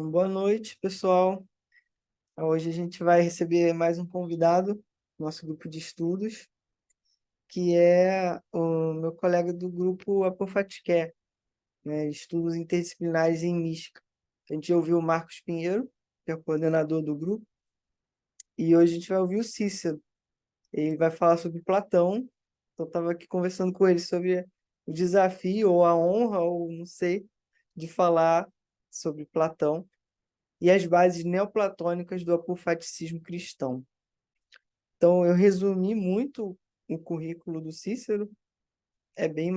Boa noite, pessoal. Hoje a gente vai receber mais um convidado, do nosso grupo de estudos, que é o meu colega do grupo Apofaticé, né, Estudos Interdisciplinares em Mística. A gente ouviu o Marcos Pinheiro, que é o coordenador do grupo, e hoje a gente vai ouvir o Cícero. Ele vai falar sobre Platão. Então, eu estava aqui conversando com ele sobre o desafio, ou a honra, ou não sei, de falar sobre Platão e as bases neoplatônicas do apofaticismo cristão. Então, eu resumi muito o currículo do Cícero, é bem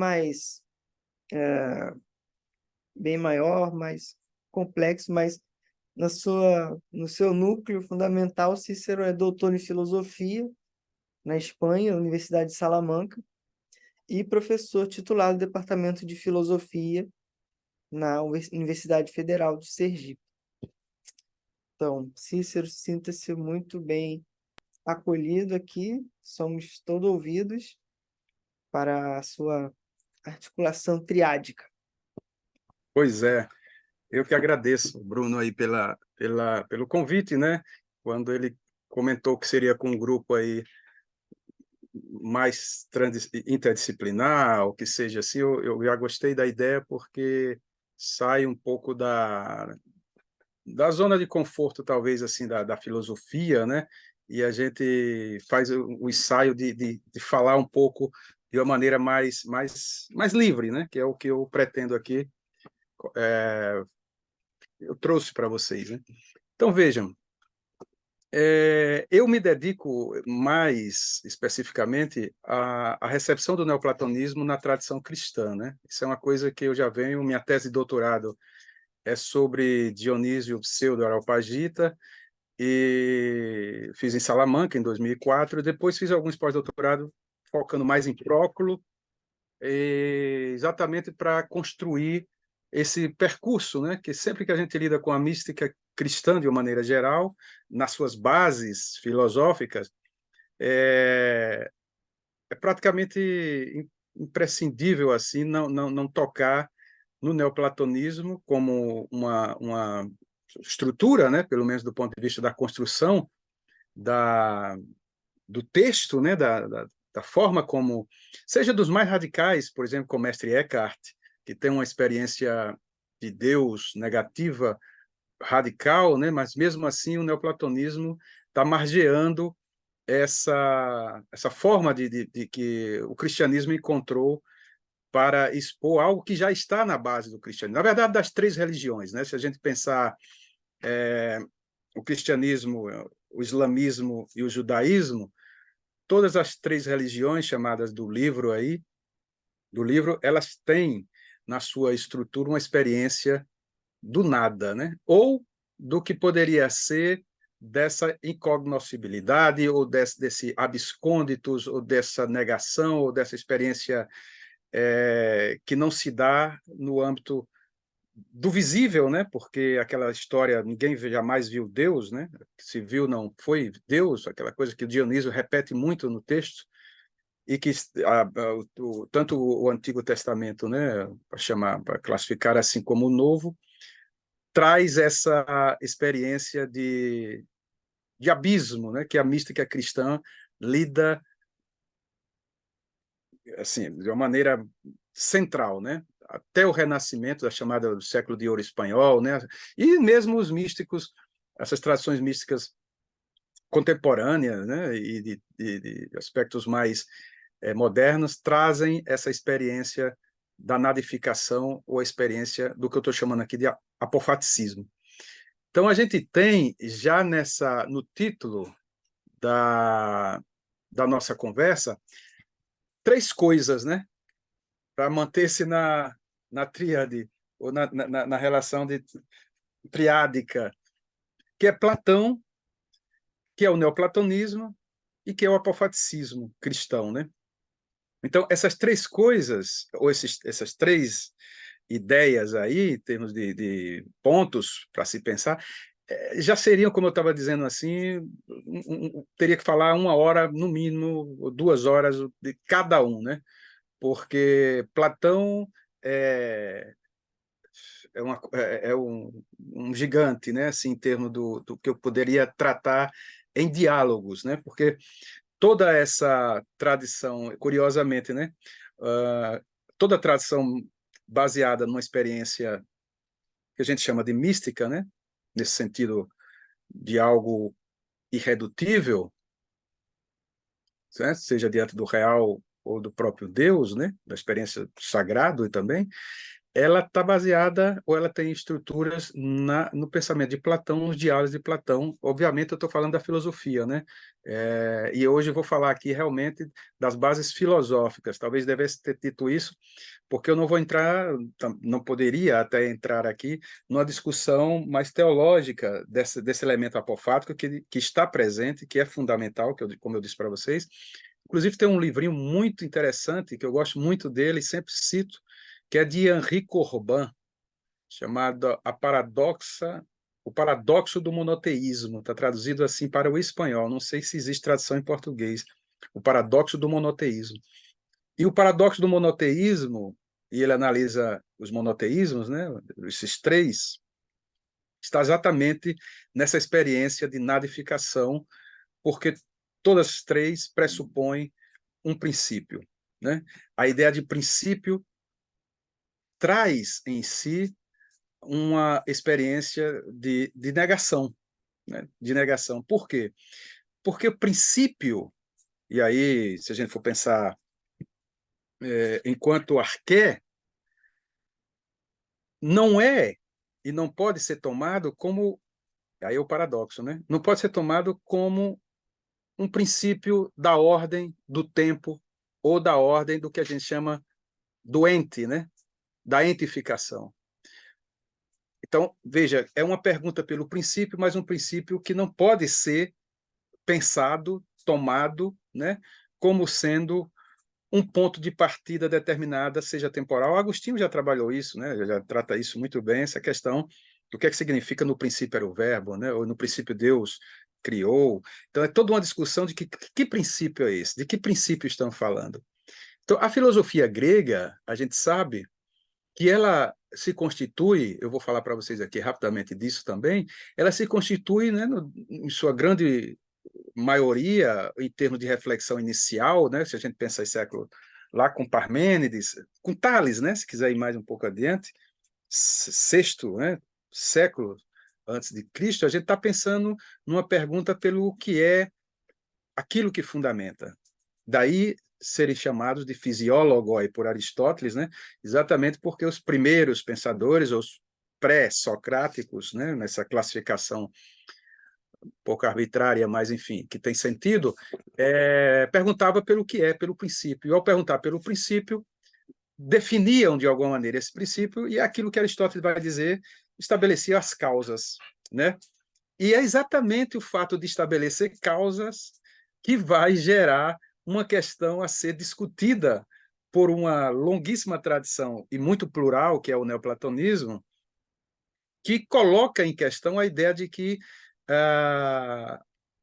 maior, mais complexo, mas no seu núcleo fundamental, Cícero é doutor em filosofia na Espanha, Universidade de Salamanca, e professor titular do Departamento de Filosofia na Universidade Federal de Sergipe. Então, Cícero, sinta-se muito bem acolhido aqui, somos todo ouvidos para a sua articulação triádica. Pois é, eu que agradeço, Bruno, aí pelo convite, né? Quando ele comentou que seria com um grupo aí mais interdisciplinar, ou que seja assim, eu já gostei da ideia porque sai um pouco da zona de conforto, talvez, assim, da filosofia, né? E a gente faz o ensaio de falar um pouco de uma maneira mais livre, né? Que é o que eu pretendo aqui, eu trouxe para vocês, né? Então, vejam, eu me dedico mais especificamente à recepção do neoplatonismo na tradição cristã, né? Isso é uma coisa que eu já venho, minha tese de doutorado é sobre Dionísio Pseudo-Areopagita, e fiz em Salamanca em 2004, e depois fiz alguns pós-doutorado focando mais em Próculo, exatamente para construir esse percurso, né? Que sempre que a gente lida com a mística cristã de uma maneira geral, nas suas bases filosóficas, é, é praticamente imprescindível assim não tocar no neoplatonismo como uma estrutura, né? Pelo menos do ponto de vista da construção da, do texto, né? Da forma como, seja dos mais radicais, por exemplo, como o mestre Eckhart, que tem uma experiência de Deus negativa, radical, né? Mas mesmo assim o neoplatonismo está margeando essa forma de que o cristianismo encontrou para expor algo que já está na base do cristianismo. Na verdade, das três religiões, né? Se a gente pensar o cristianismo, o islamismo e o judaísmo, todas as três religiões chamadas do livro, elas têm na sua estrutura uma experiência do nada, né? Ou do que poderia ser dessa incognoscibilidade, ou desse abscônditos, ou dessa negação, ou dessa experiência que não se dá no âmbito do visível, né? Porque aquela história, ninguém jamais viu Deus, né? Se viu, não foi Deus, aquela coisa que o Dionísio repete muito no texto, e que tanto o Antigo Testamento, né, para classificar assim como o Novo, traz essa experiência de abismo, né, que a mística cristã lida assim de uma maneira central, né? Até o Renascimento, da chamada do século de ouro espanhol, né? E mesmo os místicos, essas tradições místicas contemporâneas, né? E de aspectos mais modernos, trazem essa experiência da nadificação, ou a experiência do que eu estou chamando aqui de apofaticismo. Então, a gente tem já no título da, da nossa conversa, três coisas, né? Para manter-se na tríade, ou na relação triádica, que é Platão, que é o neoplatonismo e que é o apofaticismo cristão, né? Então, essas três coisas, ou essas três ideias aí, em termos de pontos para se pensar, já seriam, como eu estava dizendo assim, teria que falar uma hora, no mínimo, ou 2 horas de cada um, né? Porque Platão é, um gigante, né? Assim, em termos do que eu poderia tratar em diálogos, né? Porque toda essa tradição, curiosamente, né? Toda a tradição baseada numa experiência que a gente chama de mística, né? Nesse sentido de algo irredutível, né? Seja diante do real ou do próprio Deus, né? Da experiência sagrado e também, ela está baseada, ou ela tem estruturas no pensamento de Platão, nos diálogos de Platão. Obviamente, eu estou falando da filosofia, né? E hoje eu vou falar aqui realmente das bases filosóficas. Talvez devesse ter dito isso, porque eu não vou entrar, não poderia até entrar aqui, numa discussão mais teológica desse elemento apofático que está presente, que é fundamental, como eu disse para vocês. Inclusive, tem um livrinho muito interessante, que eu gosto muito dele, e sempre cito, que é de Henri Corbin, chamado O Paradoxo do Monoteísmo. Está traduzido assim para o espanhol. Não sei se existe tradução em português. O Paradoxo do Monoteísmo. E o paradoxo do monoteísmo, e ele analisa os monoteísmos, né, esses três, está exatamente nessa experiência de nadificação, porque todas as três pressupõem um princípio, né? A ideia de princípio traz em si uma experiência de negação, né? De negação. Por quê? Porque o princípio, e aí, se a gente for pensar enquanto arqué, não é e não pode ser tomado como, aí é o paradoxo, né? Não pode ser tomado como um princípio da ordem do tempo ou da ordem do que a gente chama do ente, né? Da entificação. Então, veja, é uma pergunta pelo princípio, mas um princípio que não pode ser pensado, tomado, né, como sendo um ponto de partida determinada, seja temporal. Agostinho já trabalhou isso, né, já trata isso muito bem, essa questão do que é que significa no princípio era o verbo, né, ou no princípio Deus criou. Então, é toda uma discussão de que princípio é esse, de que princípio estão falando. Então, a filosofia grega, a gente sabe que ela se constitui, eu vou falar para vocês aqui rapidamente disso também, ela se constitui, né, em sua grande maioria, em termos de reflexão inicial, né, se a gente pensar em século lá com Parmênides, com Tales, né, se quiser ir mais um pouco adiante, sexto, né, século antes de Cristo, a gente está pensando numa pergunta pelo que é aquilo que fundamenta. Daí serem chamados de fisiólogoi por Aristóteles, né? Exatamente porque os primeiros pensadores, os pré-socráticos, né? Nessa classificação um pouco arbitrária, mas enfim, que tem sentido, perguntava pelo que é, pelo princípio. E ao perguntar pelo princípio, definiam de alguma maneira esse princípio e aquilo que Aristóteles vai dizer estabelecia as causas, né? E é exatamente o fato de estabelecer causas que vai gerar uma questão a ser discutida por uma longuíssima tradição e muito plural, que é o neoplatonismo, que coloca em questão a ideia de que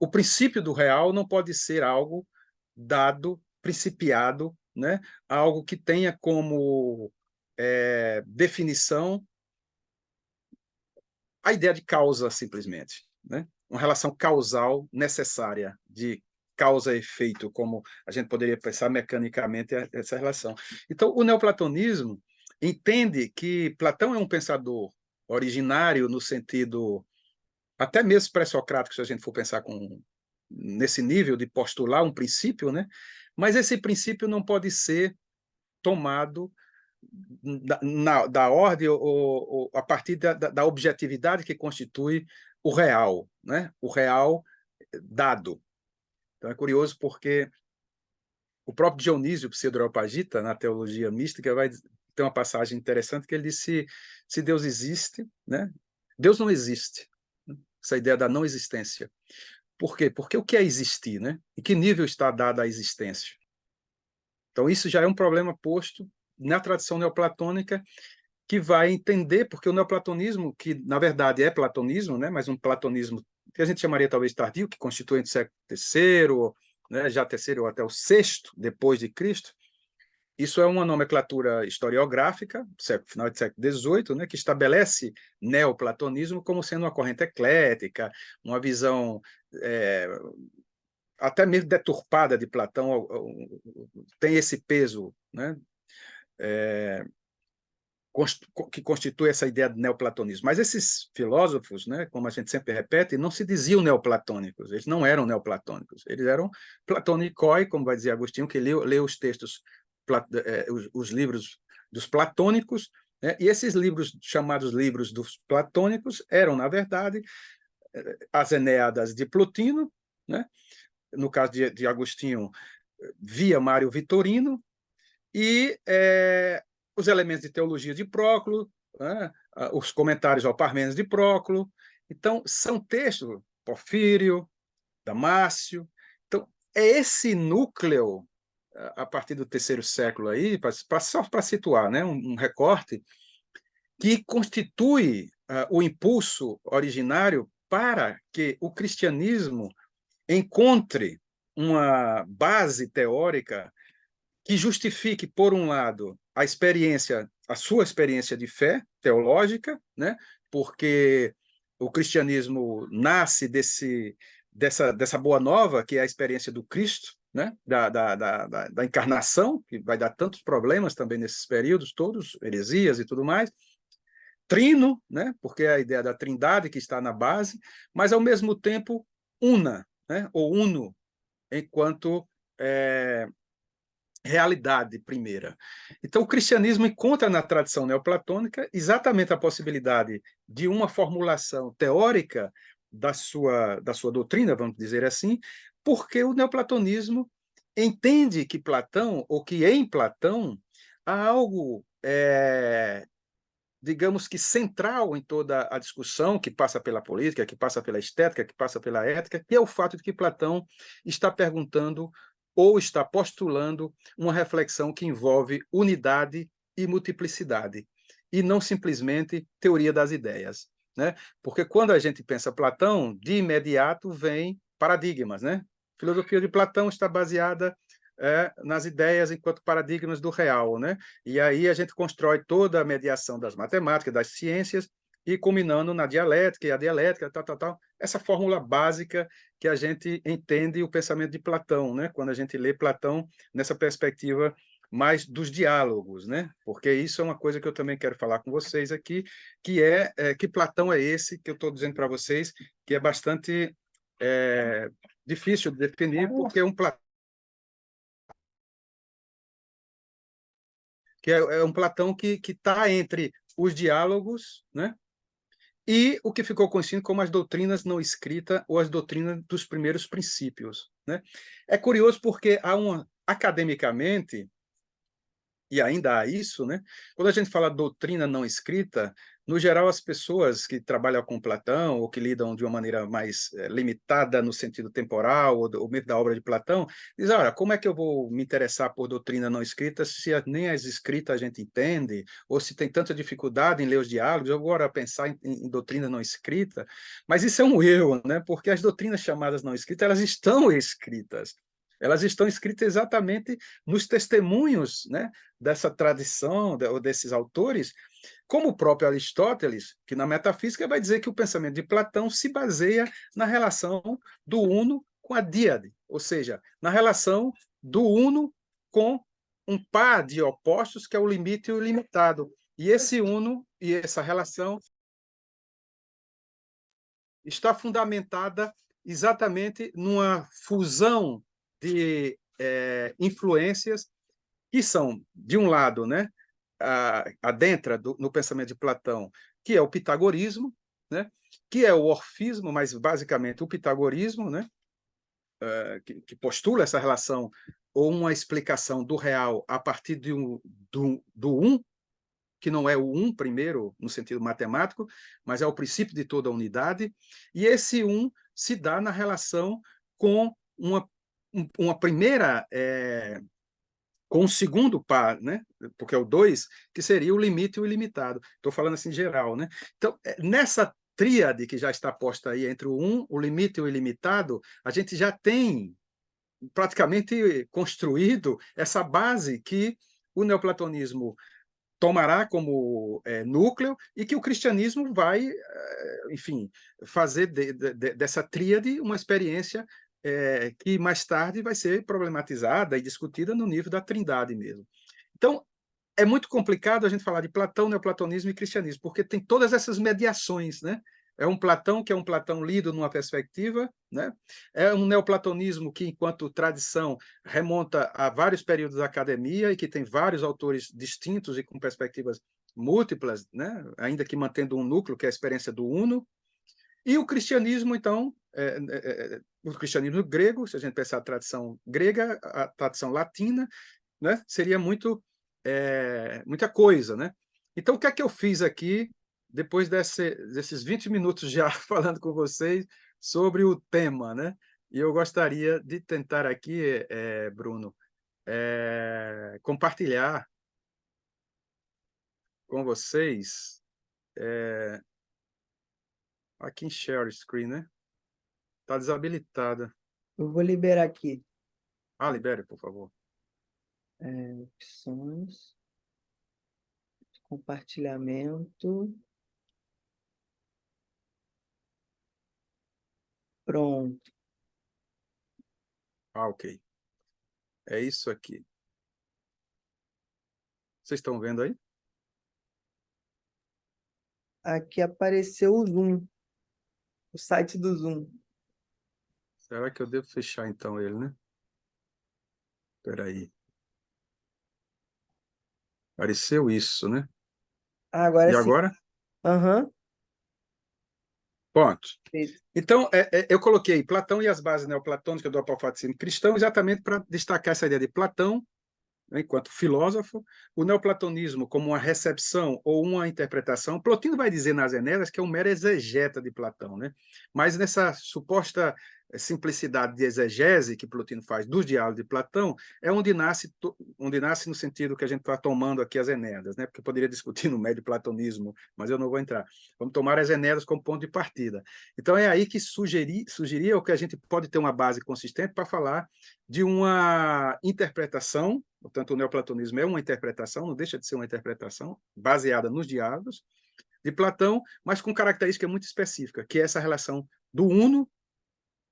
o princípio do real não pode ser algo dado, principiado, né? Algo que tenha como definição a ideia de causa, simplesmente, né? Uma relação causal necessária, de causa e efeito, como a gente poderia pensar mecanicamente essa relação. Então, o neoplatonismo entende que Platão é um pensador originário no sentido até mesmo pré-socrático, se a gente for pensar nesse nível de postular um princípio, né? Mas esse princípio não pode ser tomado da ordem ou a partir da objetividade que constitui o real, né? O real dado. Então é curioso porque o próprio Dionísio Pseudo-Areopagita, na teologia mística, vai ter uma passagem interessante que ele diz se Deus existe, né? Deus não existe. Essa ideia da não existência. Por quê? Porque o que é existir, né? Em que nível está dada a existência? Então isso já é um problema posto na tradição neoplatônica que vai entender, porque o neoplatonismo, que na verdade é platonismo, né, mas um platonismo que a gente chamaria talvez tardio, que constitui entre o século III, né, já terceiro ou até o sexto depois de Cristo, Isso é uma nomenclatura historiográfica, final do século XVIII, né, que estabelece neoplatonismo como sendo uma corrente eclética, uma visão até mesmo deturpada de Platão, tem esse peso, né, que constitui essa ideia de neoplatonismo. Mas esses filósofos, né, como a gente sempre repete, não se diziam neoplatônicos, eles não eram neoplatônicos, eles eram platonicoi, como vai dizer Agostinho, que leu os textos, os livros dos platônicos, né, e esses livros, chamados livros dos platônicos, eram, na verdade, as Enéadas de Plotino, né, no caso de Agostinho, via Mário Vitorino, e os elementos de teologia de Próclo, né, os comentários ao Parmênides de Próclo. Então, são textos, Porfírio, Damácio. Então, é esse núcleo, a partir do terceiro século, aí, só para situar, né, um recorte, que constitui o impulso originário para que o cristianismo encontre uma base teórica que justifique, por um lado, a sua experiência de fé teológica, né? Porque o cristianismo nasce dessa boa nova, que é a experiência do Cristo, né? Da encarnação, que vai dar tantos problemas também nesses períodos todos, heresias e tudo mais. Trino, né? Porque é a ideia da trindade que está na base, mas, ao mesmo tempo, una, né? Ou uno, enquanto realidade primeira. Então, o cristianismo encontra na tradição neoplatônica exatamente a possibilidade de uma formulação teórica da sua doutrina, vamos dizer assim, porque o neoplatonismo entende que Platão, ou que em Platão, há algo, digamos que central em toda a discussão, que passa pela política, que passa pela estética, que passa pela ética, que é o fato de que Platão está perguntando ou está postulando uma reflexão que envolve unidade e multiplicidade, e não simplesmente teoria das ideias, né? Porque quando a gente pensa Platão, de imediato vem paradigmas, né? A filosofia de Platão está baseada nas ideias enquanto paradigmas do real, né? E aí a gente constrói toda a mediação das matemáticas, das ciências, e culminando na dialética, e a dialética, tal. Essa fórmula básica que a gente entende o pensamento de Platão, né? Quando a gente lê Platão nessa perspectiva mais dos diálogos, né? Porque isso é uma coisa que eu também quero falar com vocês aqui, que que Platão é esse que eu estou dizendo para vocês, que é bastante difícil de definir, porque é um Platão que está entre os diálogos, né? E o que ficou conhecido como as doutrinas não escritas ou as doutrinas dos primeiros princípios, né? É curioso porque academicamente, e ainda há isso, né? Quando a gente fala doutrina não escrita, no geral, as pessoas que trabalham com Platão ou que lidam de uma maneira mais limitada no sentido temporal ou mesmo da obra de Platão, dizem, olha, como é que eu vou me interessar por doutrina não escrita se nem as escritas a gente entende, ou se tem tanta dificuldade em ler os diálogos, eu vou agora pensar em doutrina não escrita? Mas isso é um erro, né? Porque as doutrinas chamadas não escritas, elas estão escritas. Elas estão escritas exatamente nos testemunhos, né, dessa tradição, ou desses autores, como o próprio Aristóteles, que na metafísica vai dizer que o pensamento de Platão se baseia na relação do uno com a díade, ou seja, na relação do uno com um par de opostos, que é o limite e o ilimitado. E esse uno e essa relação está fundamentada exatamente numa fusão de influências que são, de um lado, né, adentra no pensamento de Platão, que é o pitagorismo, né, que é o orfismo, mas basicamente o pitagorismo, né, que postula essa relação ou uma explicação do real a partir do um, que não é o um primeiro no sentido matemático, mas é o princípio de toda a unidade, e esse um se dá na relação com uma primeira com o segundo par, né? Porque é o 2, que seria o limite e o ilimitado. Estou falando assim em geral, né? Então, nessa tríade que já está posta aí entre o 1, o limite e o ilimitado, a gente já tem praticamente construído essa base que o neoplatonismo tomará como núcleo e que o cristianismo vai, enfim, fazer dessa tríade uma experiência que mais tarde vai ser problematizada e discutida no nível da trindade mesmo. Então, é muito complicado a gente falar de Platão, neoplatonismo e cristianismo, porque tem todas essas mediações, né? É um Platão que é um Platão lido numa perspectiva, né? É um neoplatonismo que, enquanto tradição, remonta a vários períodos da academia e que tem vários autores distintos e com perspectivas múltiplas, né? Ainda que mantendo um núcleo, que é a experiência do uno. E o cristianismo, então, o cristianismo grego, se a gente pensar a tradição grega, a tradição latina, né? Seria muita coisa, né? Então, o que é que eu fiz aqui, depois desses 20 minutos já falando com vocês sobre o tema, né? E eu gostaria de tentar aqui, Bruno, compartilhar com vocês, aqui em Share Screen, né? Está desabilitada. Eu vou liberar aqui. Ah, libere, por favor. Opções, compartilhamento. Pronto. Ah, ok. É isso aqui. Vocês estão vendo aí? Aqui apareceu o Zoom, o site do Zoom. Será que eu devo fechar, então, ele, né? Espera aí. Apareceu isso, né? Ah, agora E sim. agora? Aham. Ponto. Perfeito. Então, eu coloquei Platão e as bases neoplatônicas do apofaticismo cristão exatamente para destacar essa ideia de Platão, né, enquanto filósofo, o neoplatonismo como uma recepção ou uma interpretação. Plotino vai dizer nas Enéas que é um mero exegeta de Platão, né? Mas nessa suposta simplicidade de exegese que Plotino faz dos diálogos de Platão, é onde nasce no sentido que a gente está tomando aqui as Enéadas, né? Porque poderia discutir no médio platonismo, mas eu não vou entrar. Vamos tomar as Enéadas como ponto de partida. Então é aí que sugeria o que a gente pode ter uma base consistente para falar de uma interpretação. Portanto, o neoplatonismo é uma interpretação, não deixa de ser uma interpretação, baseada nos diálogos de Platão, mas com característica muito específica, que é essa relação do uno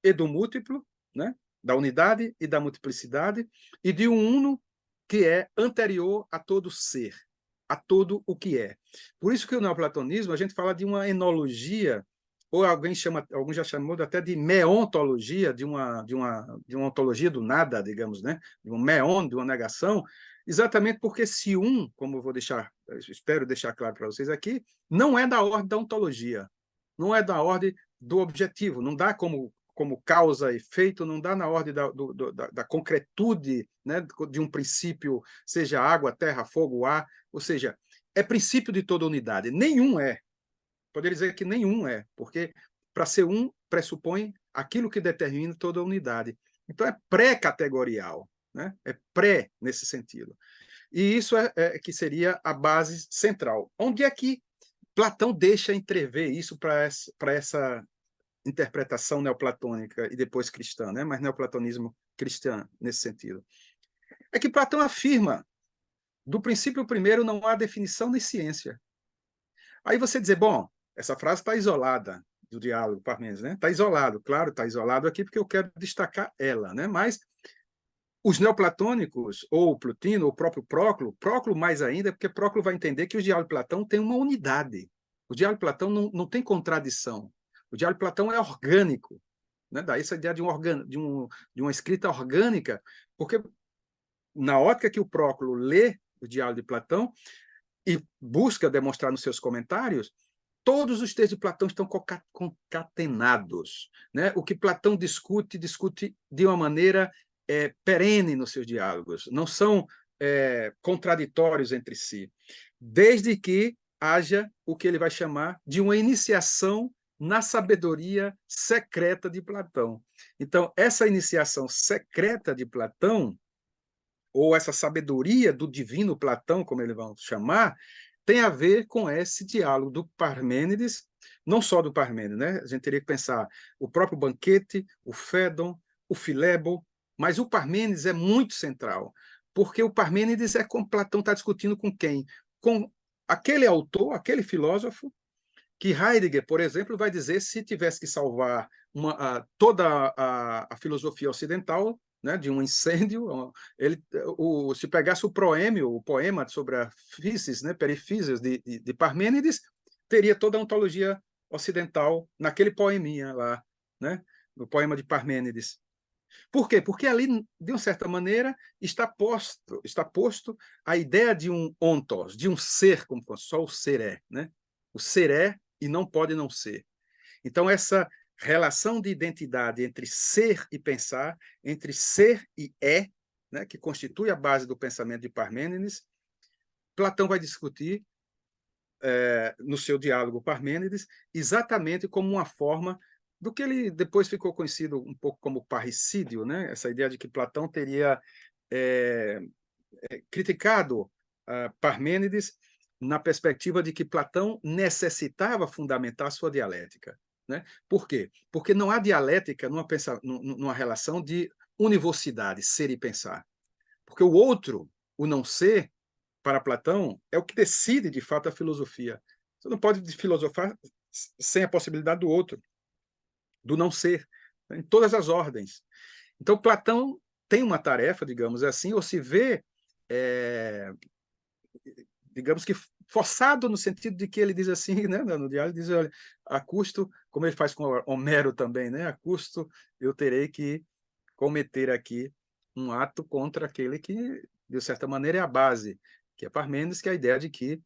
e do múltiplo, né? Da unidade e da multiplicidade, e de um uno que é anterior a todo ser, a todo o que é. Por isso que o neoplatonismo, a gente fala de uma enologia, ou alguém já chamou até de meontologia, de uma ontologia do nada, digamos, né? De um meon, de uma negação, exatamente porque se como eu espero deixar claro para vocês aqui, não é da ordem da ontologia, não é da ordem do objetivo, não dá como causa e efeito, não dá na ordem da concretude, né, de um princípio, seja água, terra, fogo, ar, ou seja, é princípio de toda unidade. Nenhum é. Poderia dizer que nenhum é, porque para ser um pressupõe aquilo que determina toda a unidade. Então é pré-categorial, né? É pré nesse sentido. E isso que seria a base central. Onde é que Platão deixa entrever isso para essa interpretação neoplatônica e depois cristã, né? Mas neoplatonismo cristão nesse sentido? É que Platão afirma, do princípio primeiro não há definição nem ciência. Aí você dizer, bom, essa frase está isolada do diálogo Parmênides, né? Está isolado, claro, está isolado aqui porque eu quero destacar ela, né? Mas os neoplatônicos, ou Plotino, ou o próprio Próclo mais ainda, porque Próclo vai entender que o diálogo de Platão tem uma unidade. O diálogo de Platão não tem contradição. O diálogo de Platão é orgânico, né? Daí essa ideia de uma escrita orgânica, porque na ótica que o Próclo lê o diálogo de Platão e busca demonstrar nos seus comentários, todos os textos de Platão estão concatenados, né? O que Platão discute de uma maneira perene nos seus diálogos, não são contraditórios entre si, desde que haja o que ele vai chamar de uma iniciação na sabedoria secreta de Platão. Então, essa iniciação secreta de Platão, ou essa sabedoria do divino Platão, como eles vão chamar, tem a ver com esse diálogo do Parmênides, não só do Parmênides, né? A gente teria que pensar o próprio Banquete, o Fédon, o Filebo, mas o Parmênides é muito central, porque o Parmênides é como Platão está discutindo com quem? Com aquele autor, aquele filósofo, que Heidegger, por exemplo, vai dizer se tivesse que salvar toda a filosofia ocidental, né, de um incêndio, se pegasse o poema sobre a Físis, né, Perifísios de Parmênides, teria toda a ontologia ocidental naquele poeminha lá, né, no poema de Parmênides. Por quê? Porque ali, de uma certa maneira, está posto a ideia de um ontos, de um ser, como só o ser é, né? O ser é e não pode não ser. Então, essa relação de identidade entre ser e pensar, entre ser e é, né, que constitui a base do pensamento de Parmênides, Platão vai discutir no seu diálogo Parmênides, exatamente como uma forma do que ele depois ficou conhecido um pouco como parricídio, né? Essa ideia de que Platão teria criticado Parmênides na perspectiva de que Platão necessitava fundamentar sua dialética. Né? Por quê? Porque não há dialética numa relação de univocidade, ser e pensar. Porque o outro, o não ser, para Platão, é o que decide, de fato, a filosofia. Você não pode filosofar sem a possibilidade do outro, do não ser, em todas as ordens. Então, Platão tem uma tarefa, digamos assim, ou se vê, digamos que, forçado no sentido de que ele diz assim, né, no diálogo, diz, olha, a custo, como ele faz com Homero também, né, a custo eu terei que cometer aqui um ato contra aquele que, de certa maneira, é a base, que é Parmênides, que é a ideia de que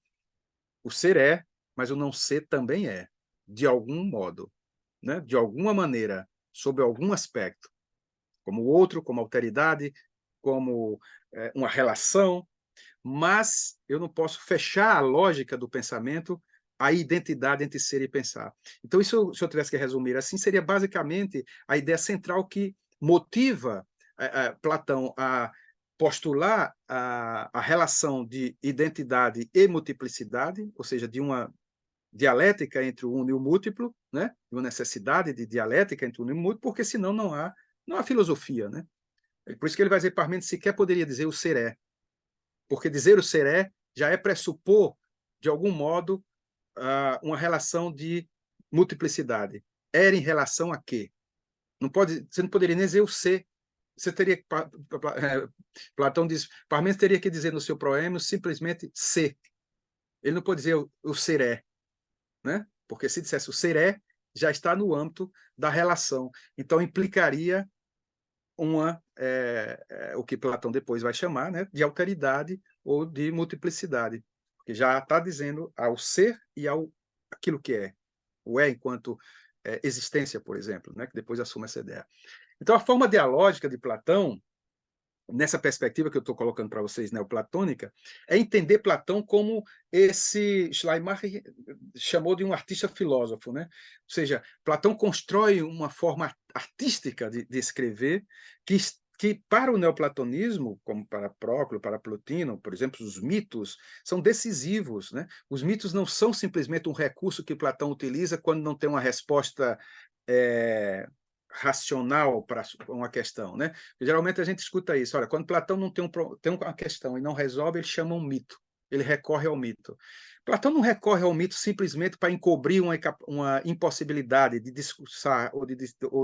o ser é, mas o não ser também é, de algum modo, né? De alguma maneira, sob algum aspecto, como o outro, como alteridade, como uma relação, mas eu não posso fechar a lógica do pensamento à identidade entre ser e pensar. Então, isso, se eu tivesse que resumir assim, seria basicamente a ideia central que motiva Platão a postular a relação de identidade e multiplicidade, ou seja, de uma dialética entre o uno e o múltiplo, né? Uma necessidade de dialética entre o uno e o múltiplo, porque senão não há filosofia, né? Por isso que ele vai dizer, Parmênides sequer poderia dizer o ser é, porque dizer o ser é já é pressupor, de algum modo, uma relação de multiplicidade. Era em relação a quê? Você não poderia nem dizer o ser. Você teria Platão diz, Parmênides teria que dizer no seu proêmio simplesmente ser. Ele não pode dizer o ser é, né? Porque se dissesse o ser é, já está no âmbito da relação. Então implicaria o que Platão depois vai chamar, né, de alteridade ou de multiplicidade, que já está dizendo ao ser e ao aquilo que é, o é enquanto existência, por exemplo, né, que depois assume essa ideia. Então, a forma dialógica de Platão, nessa perspectiva que eu estou colocando para vocês, neoplatônica, é entender Platão como esse Schleiermacher chamou de um artista filósofo, né? Ou seja, Platão constrói uma forma artística de escrever que para o neoplatonismo, como para Próclo, para Plotino, por exemplo, os mitos são decisivos, né? Os mitos não são simplesmente um recurso que Platão utiliza quando não tem uma resposta racional para uma questão, né? Geralmente a gente escuta isso. Olha, quando Platão não tem uma questão e não resolve, ele chama um mito. Ele recorre ao mito. Platão não recorre ao mito simplesmente para encobrir uma impossibilidade de discursar ou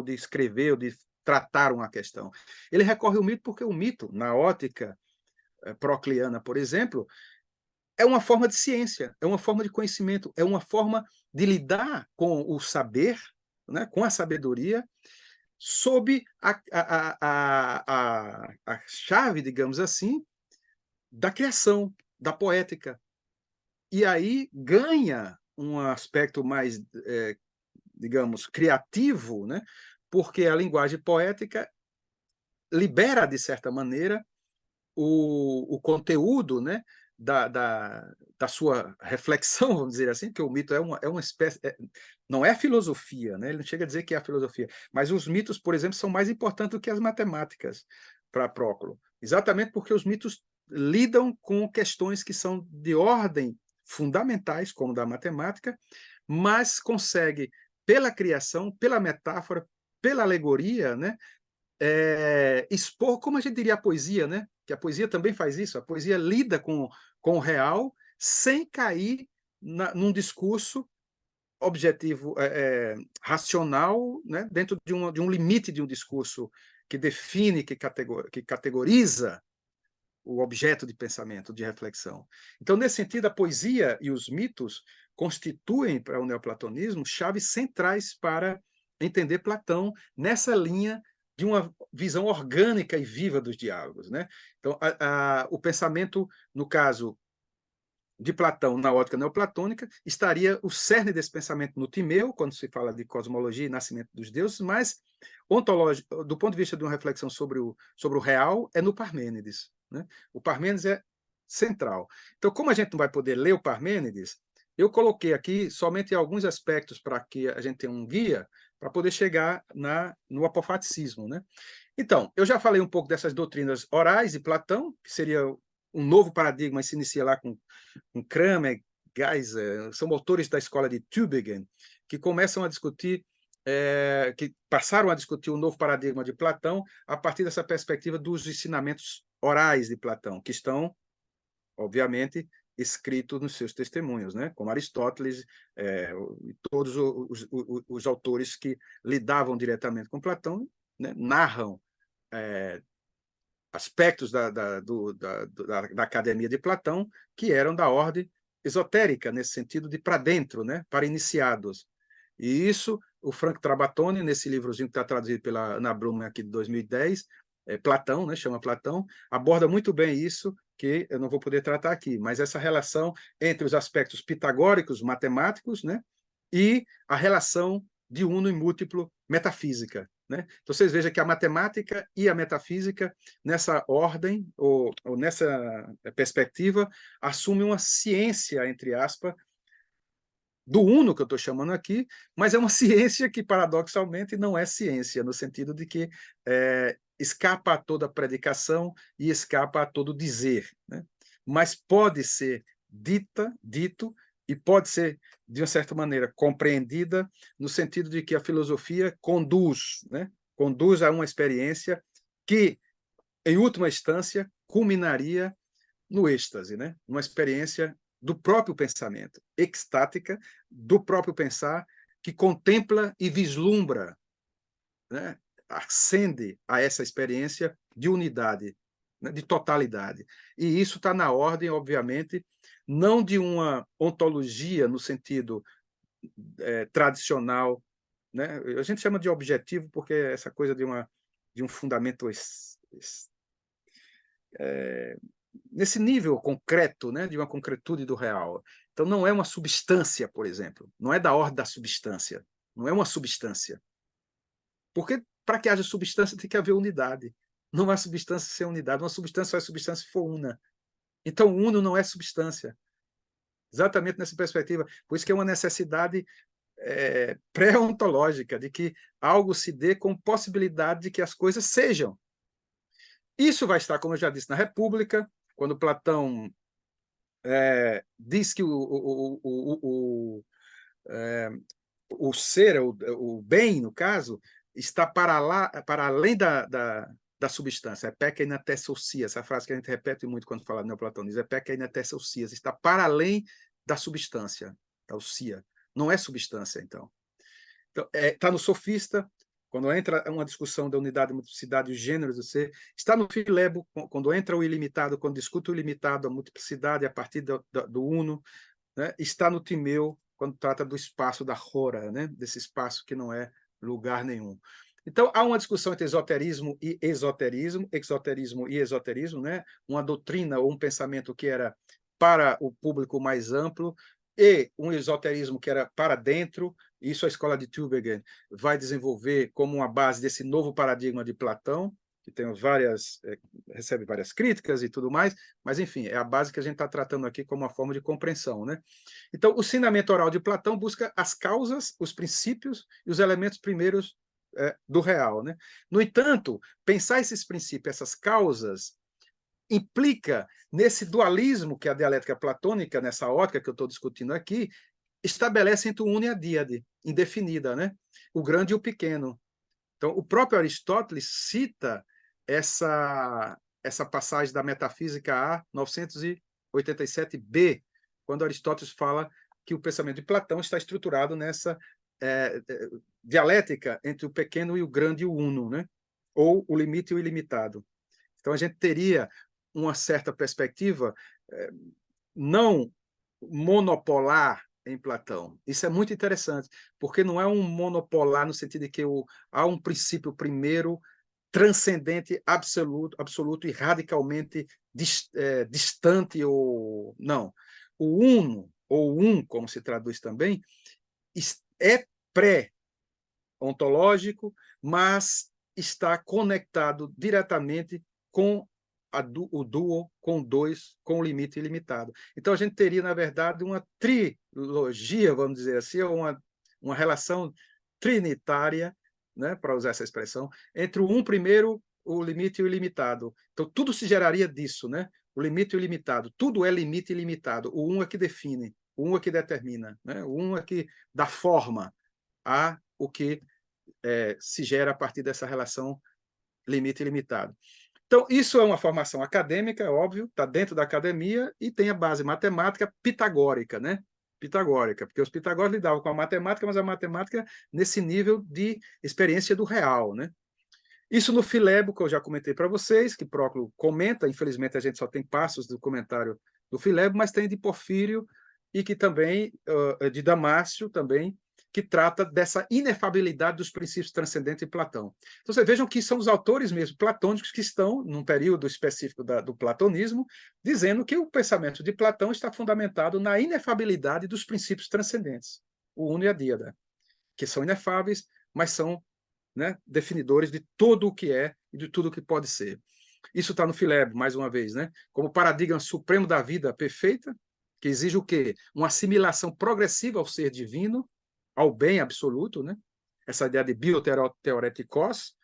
de escrever ou de tratar uma questão. Ele recorre ao mito porque o mito, na ótica procliana, por exemplo, é uma forma de ciência, é uma forma de conhecimento, é uma forma de lidar com o saber, né, com a sabedoria, sob a chave, digamos assim, da criação, da poética. E aí ganha um aspecto mais, digamos, criativo, né? Porque a linguagem poética libera, de certa maneira, o conteúdo, né? Da sua reflexão, vamos dizer assim, que o mito é uma espécie. Não é filosofia, né? Ele não chega a dizer que é a filosofia, mas os mitos, por exemplo, são mais importantes do que as matemáticas para Próclo, exatamente porque os mitos lidam com questões que são de ordem fundamentais, como da matemática, mas consegue, pela criação, pela metáfora, pela alegoria, né? Expor, como a gente diria, a poesia, né? que a poesia também faz isso, a poesia lida com o real sem cair num discurso objetivo, racional, né, dentro de um limite de um discurso que define, que categoriza o objeto de pensamento, de reflexão. Então, nesse sentido, a poesia e os mitos constituem, para o neoplatonismo, chaves centrais para entender Platão nessa linha de uma visão orgânica e viva dos diálogos, né? Então, o pensamento, no caso de Platão, na ótica neoplatônica, estaria o cerne desse pensamento no Timeu, quando se fala de cosmologia e nascimento dos deuses, mas ontológico, do ponto de vista de uma reflexão sobre o real, é no Parmênides, né? O Parmênides é central. Então, como a gente não vai poder ler o Parmênides, eu coloquei aqui somente alguns aspectos para que a gente tenha um guia para poder chegar no apofaticismo, né? Então, eu já falei um pouco dessas doutrinas orais de Platão, que seria um novo paradigma, se inicia lá com Kramer, Geiser, são autores da escola de Tübingen, que começam a discutir, que passaram a discutir o novo paradigma de Platão a partir dessa perspectiva dos ensinamentos orais de Platão, que estão, obviamente, escritos nos seus testemunhos, né? Como Aristóteles, e todos os autores que lidavam diretamente com Platão, né? Narram aspectos da academia de Platão que eram da ordem esotérica, nesse sentido de para dentro, né? Para iniciados. E isso, o Frank Trabatoni, nesse livrozinho que está traduzido pela Ana Blume aqui de 2010, Platão, né? Chama Platão, aborda muito bem isso, que eu não vou poder tratar aqui, mas essa relação entre os aspectos pitagóricos, matemáticos, né? E a relação de uno e múltiplo metafísica, né? Então, vocês vejam que a matemática e a metafísica, nessa ordem, ou nessa perspectiva, assumem uma ciência, entre aspas, do uno, que eu estou chamando aqui, mas é uma ciência que, paradoxalmente, não é ciência, no sentido de que escapa a toda predicação e escapa a todo dizer, né? Mas pode ser dito, e pode ser, de uma certa maneira, compreendida no sentido de que a filosofia conduz, né? Conduz a uma experiência que, em última instância, culminaria no êxtase, né? Uma experiência do próprio pensamento, extática, do próprio pensar, que contempla e vislumbra, né? Ascende a essa experiência de unidade, né? De totalidade. E isso está na ordem, obviamente, não de uma ontologia no sentido tradicional, né? A gente chama de objetivo porque essa coisa de um fundamento nesse nível concreto, né, de uma concretude do real. Então, não é uma substância, por exemplo, não é da ordem da substância, não é uma substância. Porque, para que haja substância, tem que haver unidade. Não há substância sem unidade. Uma substância só é substância se for una. Então, uno não é substância. Exatamente nessa perspectiva. Por isso que é uma necessidade pré-ontológica, de que algo se dê com possibilidade de que as coisas sejam. Isso vai estar, como eu já disse, na República, quando Platão diz que o ser, o bem, no caso, está para além da substância. Epec einatesousias, essa frase que a gente repete muito quando fala de neoplatonismo. Epec einatesousias, está para além da substância, da ousia. Não é substância, então. Então, está no Sofista, quando entra uma discussão da unidade, multiplicidade e os gêneros do ser. Está no Filebo, quando entra o ilimitado, quando discute o ilimitado, a multiplicidade a partir do uno. Né? Está no Timeu, quando trata do espaço da Hora, né? Desse espaço que não é lugar nenhum. Então, há uma discussão entre esoterismo e exoterismo, exoterismo e esoterismo, né? Uma doutrina ou um pensamento que era para o público mais amplo e um esoterismo que era para dentro. Isso a escola de Tübingen vai desenvolver como uma base desse novo paradigma de Platão, que tem recebe várias críticas e tudo mais, mas, enfim, é a base que a gente está tratando aqui como uma forma de compreensão, né? Então, o ensinamento oral de Platão busca as causas, os princípios e os elementos primeiros do real, né? No entanto, pensar esses princípios, essas causas, implica nesse dualismo que a dialética platônica, nessa ótica que eu estou discutindo aqui, estabelece entre o uno e a díade, indefinida, né? O grande e o pequeno. Então, o próprio Aristóteles cita essa passagem da Metafísica A 987b, quando Aristóteles fala que o pensamento de Platão está estruturado nessa dialética entre o pequeno e o grande e o uno, né? Ou o limite e o ilimitado. Então, a gente teria uma certa perspectiva não monopolar em Platão. Isso é muito interessante, porque não é um monopolar no sentido de que há um princípio primeiro transcendente, absoluto e radicalmente distante ou não. O uno, ou como se traduz também, é pré-ontológico, mas está conectado diretamente com o duo, com o dois, com o limite ilimitado. Então, a gente teria, na verdade, uma trilogia, vamos dizer assim, uma relação trinitária, né, para usar essa expressão, entre o primeiro, o limite e o ilimitado. Então, tudo se geraria disso, né? O limite e o ilimitado. Tudo é limite e ilimitado. O é que define, o é que determina, né? O é que dá forma a o que se gera a partir dessa relação limite e limitado. Então, isso é uma formação acadêmica, óbvio, está dentro da academia e tem a base matemática pitagórica, né? Pitagórica, porque os pitagóricos lidavam com a matemática, mas a matemática nesse nível de experiência do real, né? Isso no Filebo, que eu já comentei para vocês, que Próclo comenta, infelizmente a gente só tem passos do comentário do Filebo, mas tem de Porfírio e que também, de Damásio também, que trata dessa inefabilidade dos princípios transcendentes de Platão. Então, vocês vejam que são os autores mesmo platônicos que estão, num período específico do platonismo, dizendo que o pensamento de Platão está fundamentado na inefabilidade dos princípios transcendentes, o uno e a díada, que são inefáveis, mas são, né, definidores de tudo o que é e de tudo o que pode ser. Isso está no Filebo, mais uma vez, né? Como paradigma supremo da vida perfeita, que exige o quê? Uma assimilação progressiva ao ser divino, ao bem absoluto, né? Essa ideia de bioteoretikos,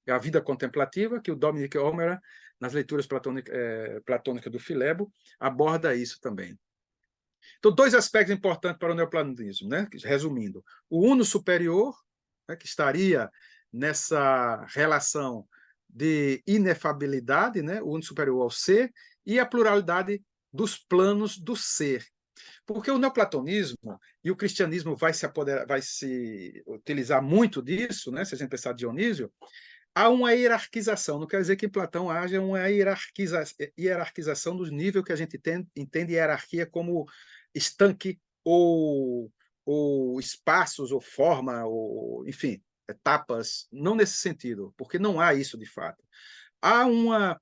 a vida contemplativa, que o Dominic Omer, nas leituras platônicas do Filebo, aborda isso também. Então, dois aspectos importantes para o neoplatonismo, né? Resumindo, o uno superior, né, que estaria nessa relação de inefabilidade, né, o uno superior ao ser, e a pluralidade dos planos do ser. Porque o neoplatonismo e o cristianismo vai se utilizar muito disso, né, se a gente pensar Dionísio, há uma hierarquização, não quer dizer que em Platão haja uma hierarquização dos níveis que a gente entende hierarquia como estanque ou espaços, ou forma, ou, enfim, etapas, não nesse sentido, porque não há isso de fato. Há uma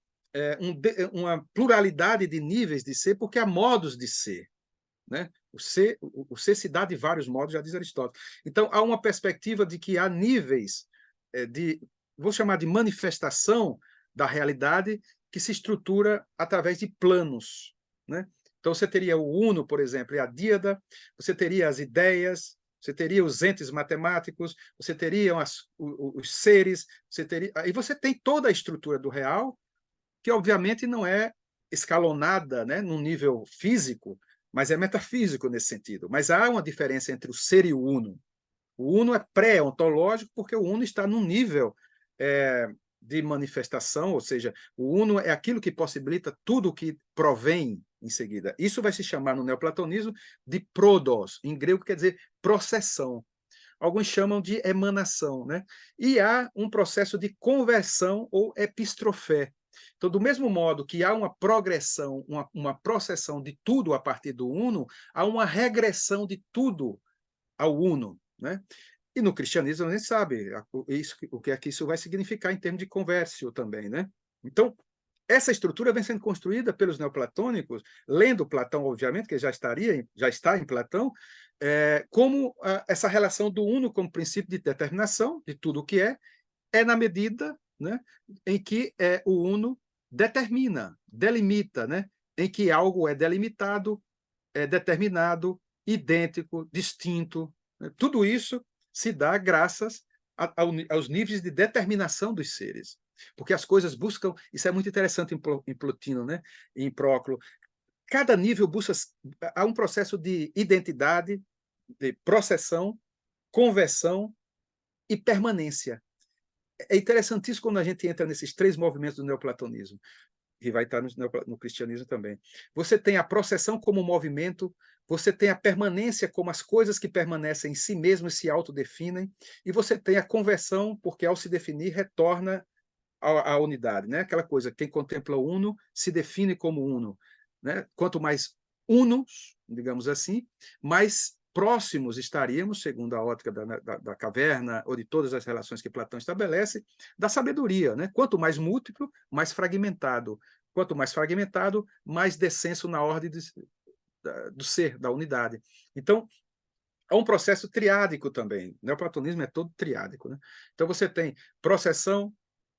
pluralidade de níveis de ser, porque há modos de ser, né? O ser se dá de vários modos, já diz Aristóteles. Então, há uma perspectiva de que há níveis vou chamar de manifestação da realidade que se estrutura através de planos, né? Então, você teria o uno, por exemplo, e a díada, você teria as ideias, você teria os entes matemáticos, você teria os seres, e você tem toda a estrutura do real, que obviamente não é escalonada, né, num nível físico, mas é metafísico nesse sentido. Mas há uma diferença entre o ser e o uno. O uno é pré-ontológico, porque o uno está num nível de manifestação, ou seja, o uno é aquilo que possibilita tudo o que provém em seguida. Isso vai se chamar no neoplatonismo de prodos, em grego quer dizer processão. Alguns chamam de emanação, né? E há um processo de conversão ou epistrofé. Então, do mesmo modo que há uma progressão, uma processão de tudo a partir do uno, há uma regressão de tudo ao uno, né? E no cristianismo a gente sabe o que é que isso vai significar em termos de convérsio também, né? Então, essa estrutura vem sendo construída pelos neoplatônicos, lendo Platão, obviamente, que já está em Platão, como essa relação do uno como princípio de determinação de tudo o que é na medida, né, em que o uno determina, delimita, né, em que algo é delimitado, é determinado, idêntico, distinto. Né? Tudo isso se dá graças aos níveis de determinação dos seres. Porque as coisas buscam, isso é muito interessante em Plotino, né? Em Próclo, cada nível busca, há um processo de identidade, de processão, conversão e permanência. É interessantíssimo quando a gente entra nesses três movimentos do neoplatonismo. e vai estar no cristianismo também. Você tem a processão como movimento, você tem a permanência como as coisas que permanecem em si mesmas se autodefinem, e você tem a conversão, porque ao se definir, retorna à unidade, né? Aquela coisa, quem contempla o uno se define como uno, né? Quanto mais unos, digamos assim, mais próximos estaríamos, segundo a ótica da caverna, ou de todas as relações que Platão estabelece, da sabedoria, né? Quanto mais múltiplo, mais fragmentado. Quanto mais fragmentado, mais descenso na ordem do ser, da unidade. Então, é um processo triádico também. O neoplatonismo é todo triádico, né? Então, você tem processão,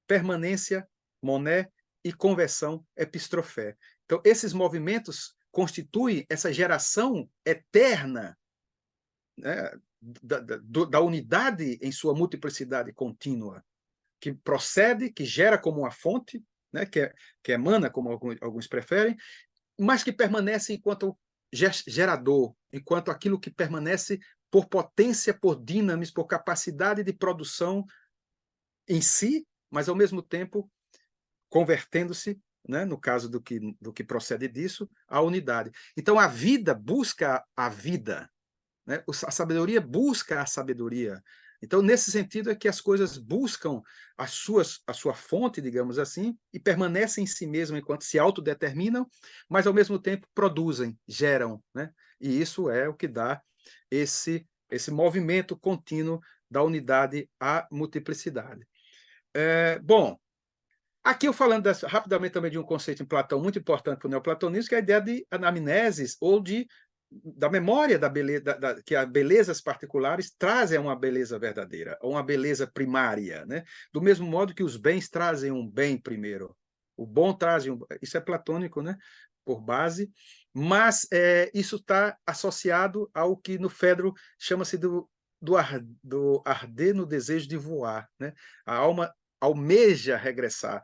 permanência, moné, e conversão, epistrofé. Então, esses movimentos constituem essa geração eterna, né, da unidade em sua multiplicidade contínua, que procede, que gera como uma fonte, né, que emana, como alguns preferem, mas que permanece enquanto gerador, enquanto aquilo que permanece por potência, por dinamis, por capacidade de produção em si, mas ao mesmo tempo convertendo-se, né, no caso do que procede disso, à unidade. Então a vida busca a vida, né? A sabedoria busca a sabedoria. Então, nesse sentido, é que as coisas buscam a sua fonte, digamos assim, e permanecem em si mesmas enquanto se autodeterminam, mas, ao mesmo tempo, produzem, geram, né? E isso é o que dá esse movimento contínuo da unidade à multiplicidade. Bom, aqui eu falando rapidamente também de um conceito em Platão muito importante para o neoplatonismo, que é a ideia de anamneses, ou da memória da beleza, que as belezas particulares trazem uma beleza verdadeira, ou uma beleza primária, né? Do mesmo modo que os bens trazem um bem primeiro. O bom traz isso é platônico, né? Por base, mas isso está associado ao que no Fedro chama-se do arder no desejo de voar, né? A alma almeja regressar.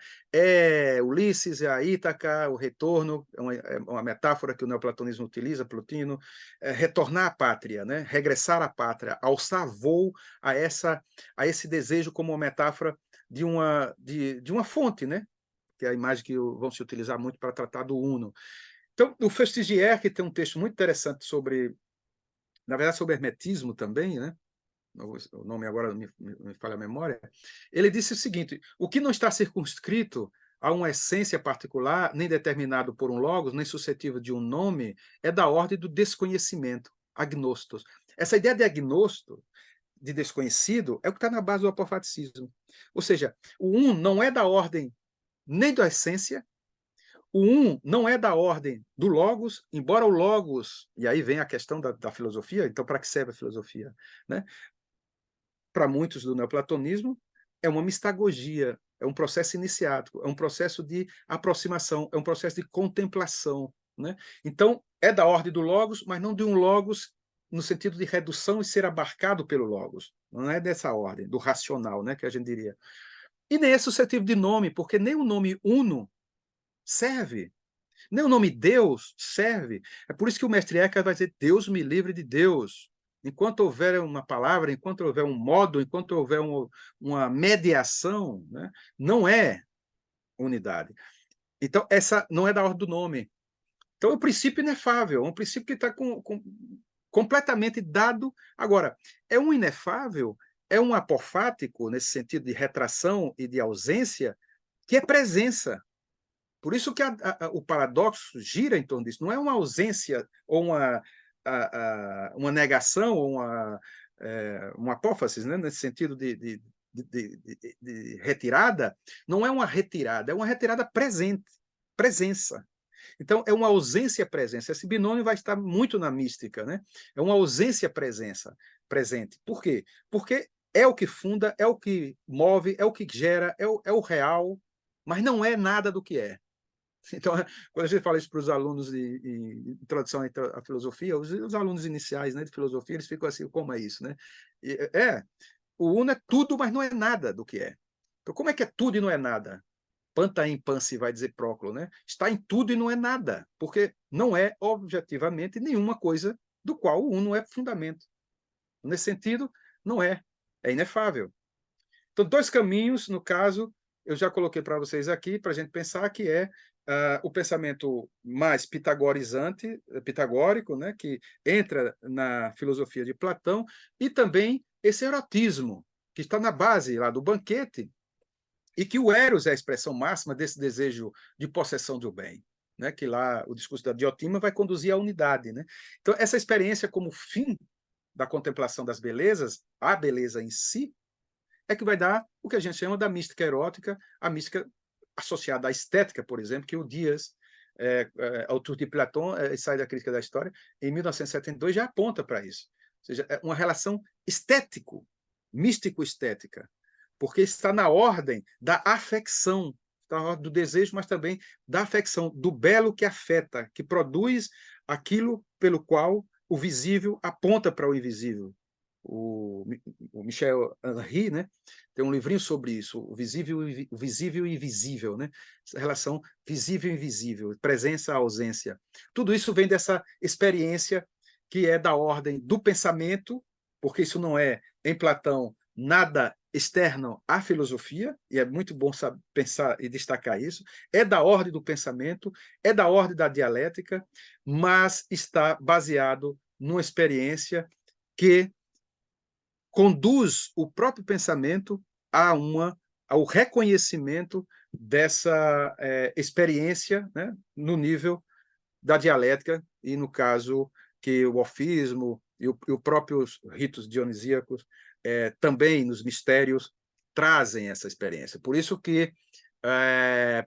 Ulisses, a Ítaca, o retorno, é uma metáfora que o neoplatonismo utiliza, Plotino, retornar à pátria, né? Regressar à pátria, alçar voo a esse desejo como uma metáfora de uma fonte, né? Que é a imagem que vão se utilizar muito para tratar do Uno. Então, o Feustigier, que tem um texto muito interessante na verdade, sobre hermetismo também, né? O nome agora me falha a memória, ele disse o seguinte: o que não está circunscrito a uma essência particular, nem determinado por um logos, nem suscetível de um nome, é da ordem do desconhecimento, agnostos. Essa ideia de agnosto, de desconhecido, é o que está na base do apofaticismo. Ou seja, o não é da ordem nem da essência, o não é da ordem do logos, embora o logos, e aí vem a questão da filosofia, então para que serve a filosofia, né? Para muitos do neoplatonismo, é uma mistagogia, é um processo iniciático, é um processo de aproximação, é um processo de contemplação, né? Então, é da ordem do logos, mas não de um logos no sentido de redução e ser abarcado pelo logos. Não é dessa ordem, do racional, né, que a gente diria. E nem é suscetível de nome, porque nem o nome uno serve. Nem o nome Deus serve. É por isso que o mestre Eckhart vai dizer: Deus me livre de Deus. Enquanto houver uma palavra, enquanto houver um modo, enquanto houver uma mediação, né, não é unidade. Então, essa não é da ordem do nome. Então, é um princípio inefável, é um princípio que está completamente dado. Agora, é um inefável, é um apofático, nesse sentido de retração e de ausência, que é presença. Por isso que o paradoxo gira em torno disso. Não é uma ausência ou uma negação ou uma apófase, né? Nesse sentido de retirada. Não é uma retirada presente, presença. Então, é uma ausência-presença. Esse binômio vai estar muito na mística, né? É uma ausência-presença presente. Por quê? Porque é o que funda, é o que move, é o que gera, é o real, mas não é nada do que é. Então, quando a gente fala isso para os alunos de introdução à filosofia, os alunos iniciais, né, de filosofia, eles ficam assim: como é isso, né? O uno é tudo, mas não é nada do que é. Então, como é que é tudo e não é nada? Panta em panse, vai dizer Próclo, né? Está em tudo e não é nada, porque não é objetivamente nenhuma coisa do qual o uno é fundamento. Nesse sentido, não é inefável. Então, dois caminhos, no caso, eu já coloquei para vocês aqui, para a gente pensar, que é o pensamento mais pitagórico, né, que entra na filosofia de Platão, e também esse erotismo, que está na base lá do banquete, e que o eros é a expressão máxima desse desejo de possessão do bem, né? Que lá o discurso da Diotima vai conduzir à unidade, né? Então, essa experiência como fim da contemplação das belezas, a beleza em si, é que vai dar o que a gente chama da mística erótica, a mística associada à estética, por exemplo, que o Dias, autor de Platão, Ensaio da Crítica da História, em 1972, já aponta para isso. Ou seja, é uma relação estético, místico-estética, porque está na ordem da afecção, na ordem do desejo, mas também da afecção, do belo que afeta, que produz aquilo pelo qual o visível aponta para o invisível. O Michel Henry, né, tem um livrinho sobre isso, o visível e invisível, né? Essa relação visível e invisível, presença, ausência. Tudo isso vem dessa experiência que é da ordem do pensamento, porque isso não é, em Platão, nada externo à filosofia, e é muito bom saber, pensar e destacar isso, é da ordem do pensamento, é da ordem da dialética, mas está baseado numa experiência que conduz o próprio pensamento ao reconhecimento dessa experiência, né, no nível da dialética, e no caso que o orfismo e os próprios ritos dionisíacos também nos mistérios trazem essa experiência. Por isso que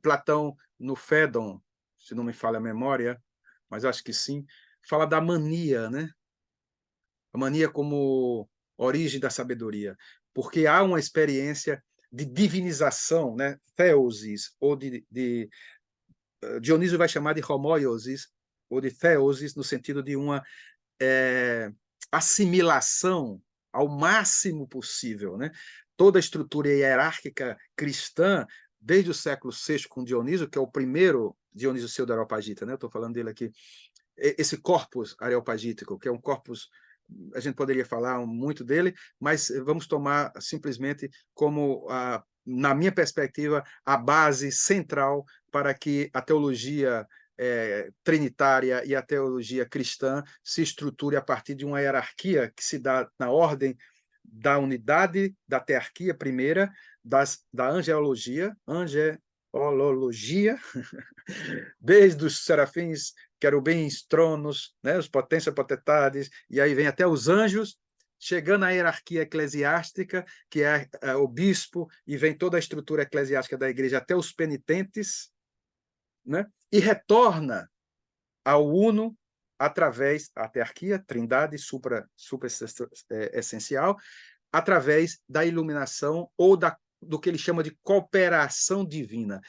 Platão, no Fédon, se não me falha a memória, mas acho que sim, fala da mania, né? A mania como origem da sabedoria, porque há uma experiência de divinização, né? Theosis, ou Dionísio vai chamar de homoiosis, ou de theosis, no sentido de uma assimilação ao máximo possível, né? Toda a estrutura hierárquica cristã, desde o século VI com Dionísio, que é o primeiro Dionísio Pseudo-Areopagita, né? Estou falando dele aqui, esse corpus areopagítico, que é um corpus, a gente poderia falar muito dele, mas vamos tomar simplesmente como, na minha perspectiva, a base central para que a teologia trinitária e a teologia cristã se estruture a partir de uma hierarquia que se dá na ordem da unidade, da tearquia primeira, da angelologia, desde os serafins, querubins, tronos, né, os potências, potestades, e aí vem até os anjos, chegando à hierarquia eclesiástica, que é o bispo, e vem toda a estrutura eclesiástica da igreja até os penitentes, né, e retorna ao uno através da tearquia, trindade essencial, através da iluminação ou do que ele chama de cooperação divina.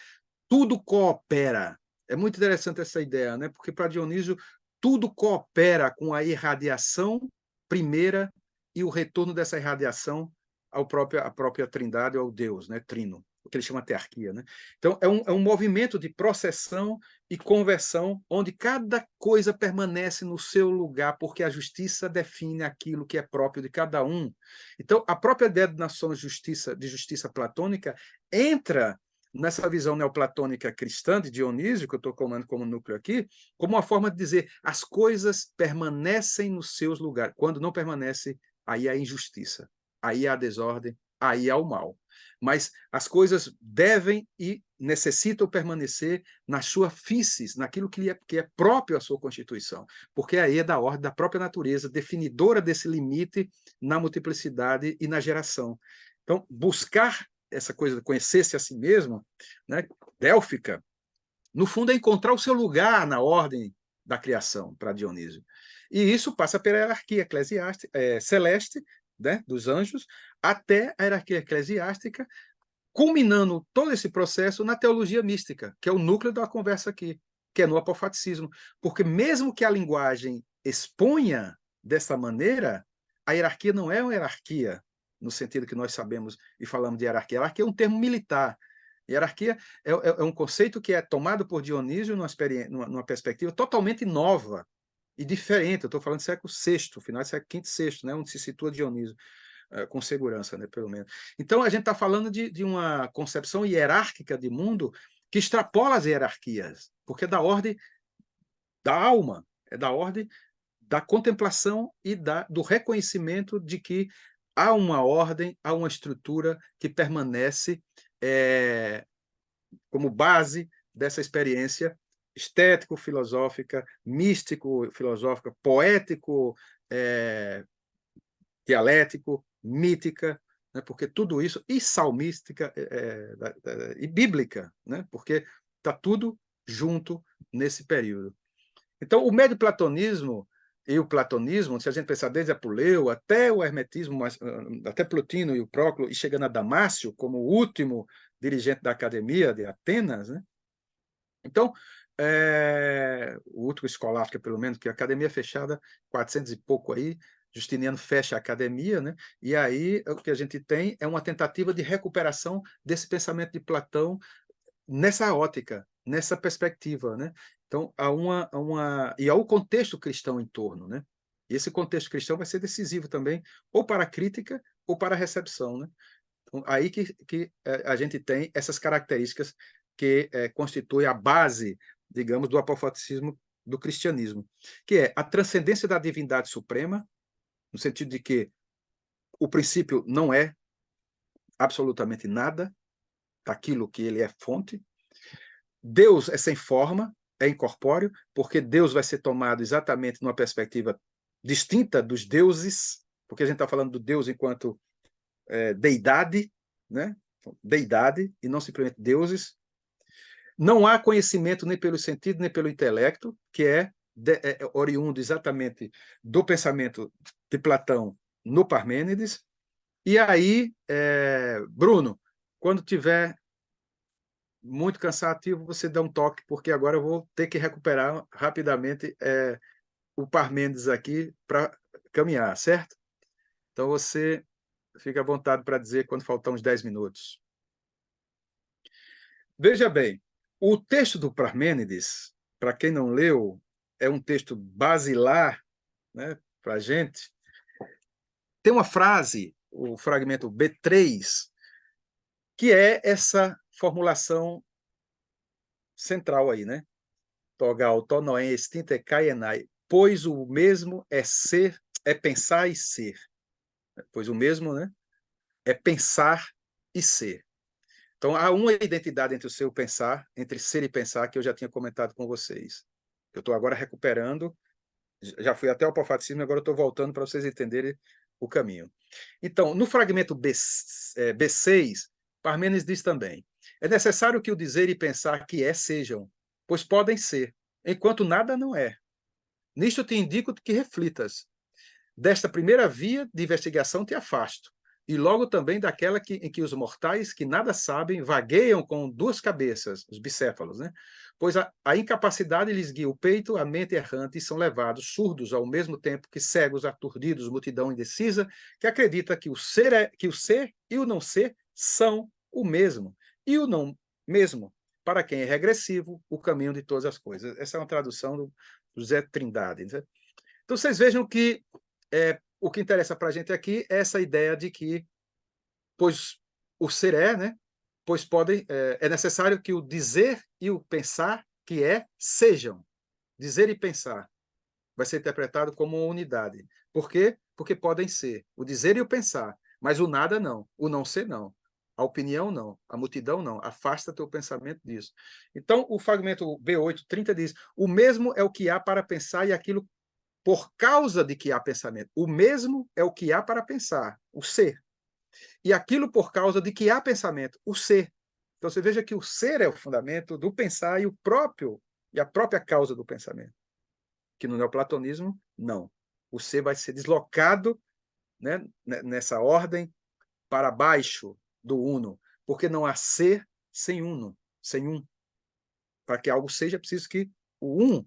Tudo coopera. É muito interessante essa ideia, né? Porque para Dionísio tudo coopera com a irradiação primeira e o retorno dessa irradiação à própria Trindade, ao Deus, né? Trino, o que ele chama tearquia, né? Então é um movimento de processão e conversão, onde cada coisa permanece no seu lugar, porque a justiça define aquilo que é próprio de cada um. Então a própria ideia de nação de justiça platônica entra nessa visão neoplatônica cristã de Dionísio, que eu estou colocando como núcleo aqui, como uma forma de dizer as coisas permanecem nos seus lugares. Quando não permanece, aí há injustiça, aí há desordem, aí há o mal. Mas as coisas devem e necessitam permanecer na sua physis, naquilo que é próprio à sua constituição, porque aí é da ordem da própria natureza, definidora desse limite na multiplicidade e na geração. Então, buscar essa coisa de conhecer-se a si mesmo, né, délfica, no fundo é encontrar o seu lugar na ordem da criação, para Dionísio. E isso passa pela hierarquia eclesiástica, celeste, né, dos anjos, até a hierarquia eclesiástica, culminando todo esse processo na teologia mística, que é o núcleo da conversa aqui, que é no apofaticismo. Porque mesmo que a linguagem exponha dessa maneira, a hierarquia não é uma hierarquia no sentido que nós sabemos e falamos de hierarquia. A hierarquia é um termo militar. Hierarquia é um conceito que é tomado por Dionísio numa perspectiva totalmente nova e diferente. Eu estou falando do século VI, final do século V, VI, né, onde se situa Dionísio. com segurança, né, pelo menos. Então, a gente está falando de uma concepção hierárquica de mundo que extrapola as hierarquias, porque é da ordem da alma, é da ordem da contemplação e do reconhecimento de que há uma ordem, há uma estrutura que permanece como base dessa experiência estético-filosófica, místico-filosófica, poético, dialético, mítica, né? Porque tudo isso, e salmística e bíblica, né? Porque está tudo junto nesse período. Então, o médio platonismo e o platonismo, se a gente pensar desde Apuleu até o hermetismo, até Plotino e o Próclo, e chegando a Damácio como o último dirigente da academia de Atenas, né? Então, o último escolástico, pelo menos, que a academia fechada, 400 e pouco aí, Justiniano fecha a academia, né? E aí o que a gente tem é uma tentativa de recuperação desse pensamento de Platão nessa ótica, nessa perspectiva, né? Então, e há o contexto cristão em torno, né? E esse contexto cristão vai ser decisivo também, ou para a crítica ou para a recepção, né? Então, aí que a gente tem essas características que constituem a base, digamos, do apofaticismo do cristianismo, que é a transcendência da divindade suprema, no sentido de que o princípio não é absolutamente nada daquilo que ele é fonte. Deus é sem forma, é incorpóreo, porque Deus vai ser tomado exatamente numa perspectiva distinta dos deuses, porque a gente está falando do Deus enquanto deidade, né? Deidade, e não simplesmente deuses. Não há conhecimento nem pelo sentido, nem pelo intelecto, que é oriundo exatamente do pensamento de Platão no Parmênides. E aí, Bruno, quando tiver muito cansativo, você dá um toque, porque agora eu vou ter que recuperar rapidamente o Parmênides aqui para caminhar, certo? Então você fica à vontade para dizer quando faltar uns 10 minutos. Veja bem, o texto do Parmênides, para quem não leu, é um texto basilar, né, para a gente. Tem uma frase, o fragmento B3, que é essa formulação central aí, né? Togal, tonoen, extinta, kaenai, pois o mesmo é ser, é pensar e ser. Pois o mesmo, né, é pensar e ser. Então, há uma identidade entre o seu pensar, entre ser e pensar, que eu já tinha comentado com vocês. Eu estou agora recuperando, já fui até o apofaticismo, agora estou voltando para vocês entenderem o caminho. Então, no fragmento B6, Parmênides diz também: é necessário que o dizer e pensar que sejam, pois podem ser, enquanto nada não é. Nisto te indico que reflitas. Desta primeira via de investigação te afasto, e logo também daquela em que os mortais que nada sabem vagueiam com duas cabeças, os bicéfalos, né? Pois a incapacidade lhes guia o peito, a mente errante, e são levados surdos ao mesmo tempo que cegos, aturdidos, multidão indecisa, que acredita que o ser e o não ser são o mesmo, e o não mesmo, para quem é regressivo, o caminho de todas as coisas. Essa é uma tradução do Zé Trindade, né? Então, vocês vejam que o que interessa para a gente aqui é essa ideia de que, pois o ser né? Pois podem, é necessário que o dizer e o pensar que sejam. Dizer e pensar vai ser interpretado como uma unidade. Por quê? Porque podem ser o dizer e o pensar, mas o nada não, o não ser não. A opinião não, a multidão não. Afasta teu pensamento disso. Então, o fragmento B8:30 diz: o mesmo é o que há para pensar e aquilo por causa de que há pensamento. O mesmo é o que há para pensar, o ser. E aquilo por causa de que há pensamento, o ser. Então você veja que o ser é o fundamento do pensar e a própria causa do pensamento. Que no neoplatonismo, não. O ser vai ser deslocado, né, nessa ordem para baixo do uno, porque não há ser sem uno, sem um. Para que algo seja, é preciso que o um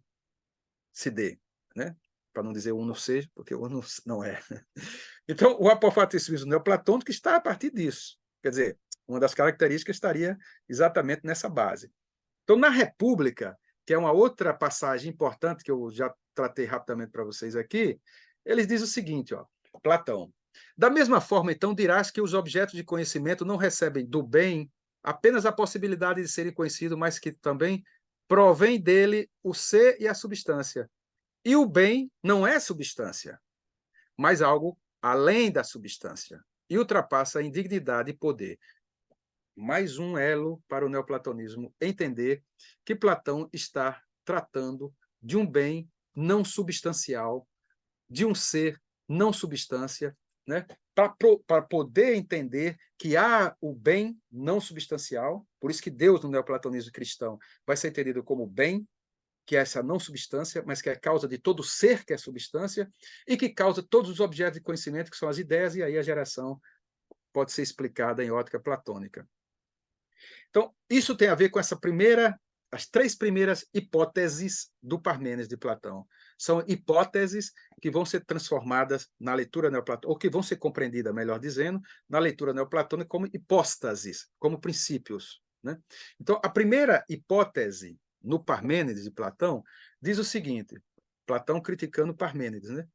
se dê, né? Para não dizer uno seja, porque uno não é. Então, o apofaticismo neoplatônico está a partir disso. Quer dizer, uma das características estaria exatamente nessa base. Então, na República, que é uma outra passagem importante que eu já tratei rapidamente para vocês aqui, eles dizem o seguinte, ó, Platão: Da mesma forma, então, dirás que os objetos de conhecimento não recebem do bem apenas a possibilidade de serem conhecidos, mas que também provém dele o ser e a substância. E o bem não é substância, mas algo além da substância, e ultrapassa a indignidade e poder. Mais um elo para o neoplatonismo entender que Platão está tratando de um bem não substancial, de um ser não substância, né? Para poder entender que há o bem não substancial, por isso que Deus, no neoplatonismo cristão, vai ser entendido como bem, que é essa não substância, mas que é causa de todo ser que é substância, e que causa todos os objetos de conhecimento, que são as ideias, e aí a geração pode ser explicada em ótica platônica. Então, isso tem a ver com as três primeiras hipóteses do Parmênides de Platão. São hipóteses que vão ser transformadas na leitura neoplatônica, ou que vão ser compreendidas, melhor dizendo, na leitura neoplatônica como hipóstases, como princípios, né? Então, a primeira hipótese no Parmênides de Platão diz o seguinte, Platão criticando Parmênides, né?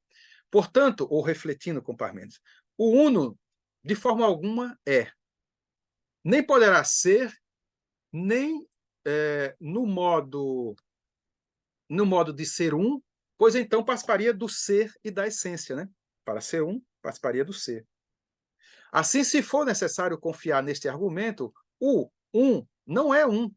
Portanto, ou refletindo com Parmênides, o uno, de forma alguma, nem poderá ser, nem no modo de ser um, pois então participaria do ser e da essência, né? Para ser um, participaria do ser. Assim, se for necessário confiar neste argumento, o um não é um,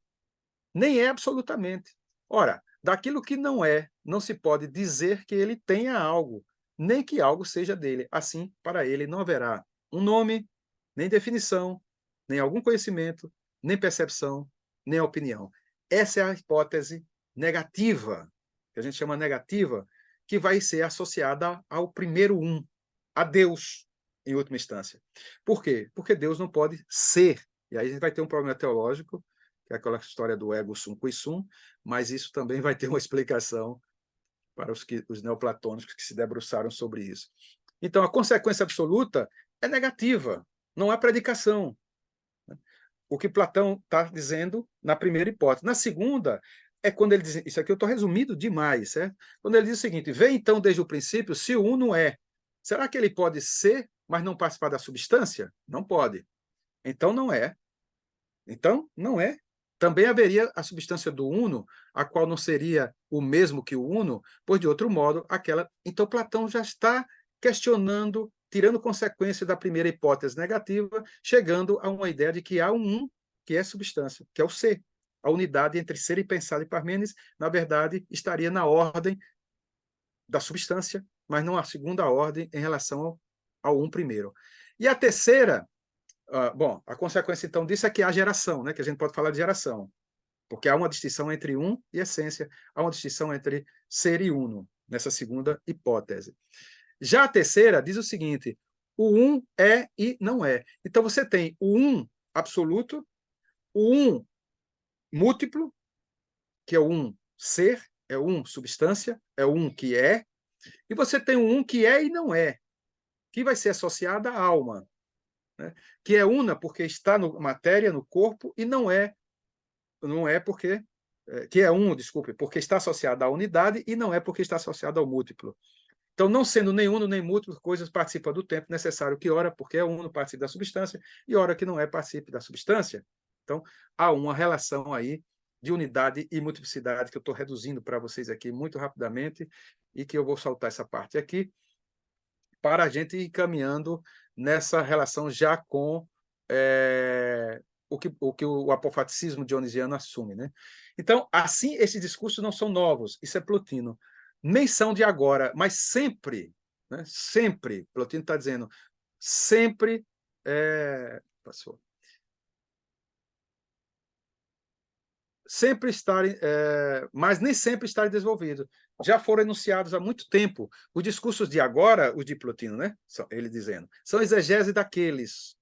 nem é absolutamente. Ora, daquilo que não é, não se pode dizer que ele tenha algo, nem que algo seja dele. Assim, para ele não haverá um nome, nem definição, nem algum conhecimento, nem percepção, nem opinião. Essa é a hipótese negativa, que a gente chama negativa, que vai ser associada ao primeiro um, a Deus, em última instância. Por quê? Porque Deus não pode ser. E aí a gente vai ter um problema teológico, que é aquela história do ego sum qui sum, mas isso também vai ter uma explicação para os neoplatônicos que se debruçaram sobre isso. Então, a consequência absoluta é negativa, não há predicação. O que Platão está dizendo na primeira hipótese. Na segunda, é quando ele diz, isso aqui eu estou resumindo demais, certo? Quando ele diz o seguinte, vê então desde o princípio se o um não é. Será que ele pode ser, mas não participar da substância? Não pode. Então não é. Então, não é. Também haveria a substância do uno, a qual não seria o mesmo que o uno, pois, de outro modo, aquela. Então, Platão já está questionando, tirando consequência da primeira hipótese negativa, chegando a uma ideia de que há um que é substância, que é o ser. A unidade entre ser e pensar de Parmênides, na verdade, estaria na ordem da substância, mas não a segunda ordem em relação ao um primeiro. E a terceira. Bom, a consequência, então, disso é que há geração, né? Que a gente pode falar de geração, porque há uma distinção entre um e essência, há uma distinção entre ser e uno, nessa segunda hipótese. Já a terceira diz o seguinte, o um é e não é. Então, você tem o um absoluto, o um múltiplo, que é o um ser, é o um substância, é o um que é, e você tem o um que é e não é, que vai ser associado à alma, né? Que é una porque está na matéria, no corpo, e não é porque que é um, desculpe, porque está associado à unidade e não é porque está associado ao múltiplo. Então, não sendo nem uno nem múltiplo, coisas participam do tempo necessário que ora porque é uno participe da substância e ora que não é participe da substância. Então, há uma relação aí de unidade e multiplicidade que eu estou reduzindo para vocês aqui muito rapidamente e que eu vou saltar essa parte aqui para a gente ir caminhando nessa relação já com o que o apofaticismo dionisiano assume, né? Então, assim, esses discursos não são novos, isso é Plotino. Nem são de agora, mas sempre, né? Sempre, Plotino está dizendo, sempre passou. Sempre estarem, mas nem sempre estarem desenvolvidos. Já foram enunciados há muito tempo. Os discursos de agora, os de Plotino, né? Ele dizendo, são exegese daqueles,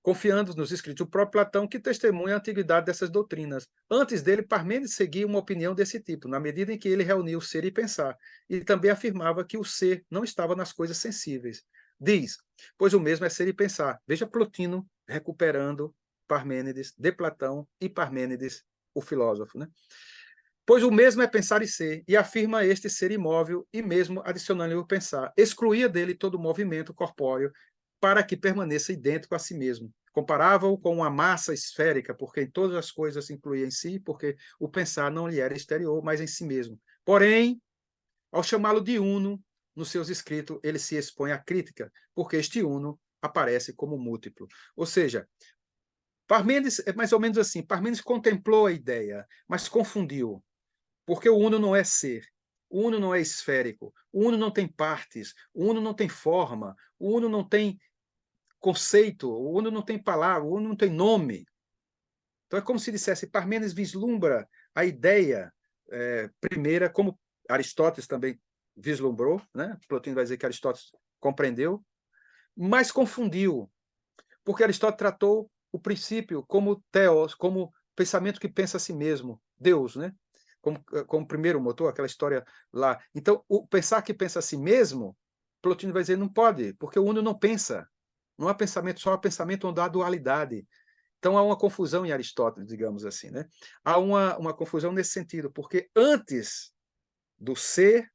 confiando nos escritos do próprio Platão, que testemunha a antiguidade dessas doutrinas. Antes dele, Parmênides seguia uma opinião desse tipo, na medida em que ele reunia o ser e pensar, e também afirmava que o ser não estava nas coisas sensíveis. Diz, pois o mesmo é ser e pensar. Veja Plotino recuperando Parmênides de Platão e Parmênides, o filósofo, né? pois o mesmo é pensar e ser, e afirma este ser imóvel, e mesmo adicionando-lhe o pensar, excluía dele todo movimento corpóreo, para que permaneça idêntico a si mesmo. Comparava-o com uma massa esférica, porque em todas as coisas se incluía em si, porque o pensar não lhe era exterior, mas em si mesmo. Porém, ao chamá-lo de uno, nos seus escritos, ele se expõe à crítica, porque este uno aparece como múltiplo. Ou seja, Parmênides é mais ou menos assim, Parmênides contemplou a ideia, mas confundiu, porque o uno não é ser, o uno não é esférico, o uno não tem partes, o uno não tem forma, o uno não tem conceito, o uno não tem palavra, o uno não tem nome. Então é como se dissesse, Parmênides vislumbra a ideia primeira, como Aristóteles também vislumbrou, né? Plotino vai dizer que Aristóteles compreendeu, mas confundiu, porque Aristóteles tratou o princípio como teos, como pensamento que pensa a si mesmo, Deus, né? Como primeiro motor, aquela história lá. Então, o pensar que pensa a si mesmo, Plotino vai dizer, não pode, porque o uno não pensa. Não há pensamento, só há pensamento onde há dualidade. Então, há uma confusão em Aristóteles, digamos assim, né? Há uma confusão nesse sentido, porque antes do ser,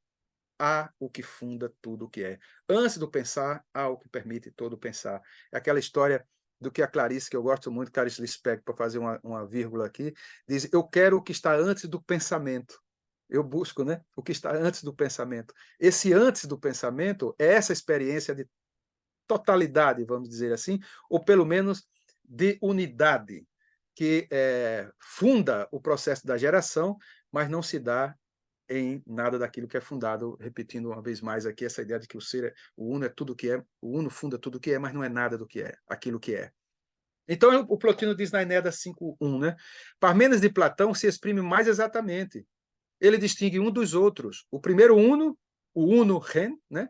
há o que funda tudo o que é. Antes do pensar, há o que permite todo pensar. É aquela história do que a Clarice, que eu gosto muito, Clarice Lispector, para fazer uma vírgula aqui, diz, eu quero o que está antes do pensamento. Eu busco, né, o que está antes do pensamento. Esse antes do pensamento é essa experiência de totalidade, vamos dizer assim, ou pelo menos de unidade, que funda o processo da geração, mas não se dá em nada daquilo que é fundado, repetindo uma vez mais aqui essa ideia de que o ser, o uno é tudo o que é, o uno funda tudo o que é, mas não é nada do que é, aquilo que é. Então, o Plotino diz na Enéida 5.1, né? Parmênides de Platão se exprime mais exatamente. Ele distingue um dos outros. O primeiro uno, o uno ren, né?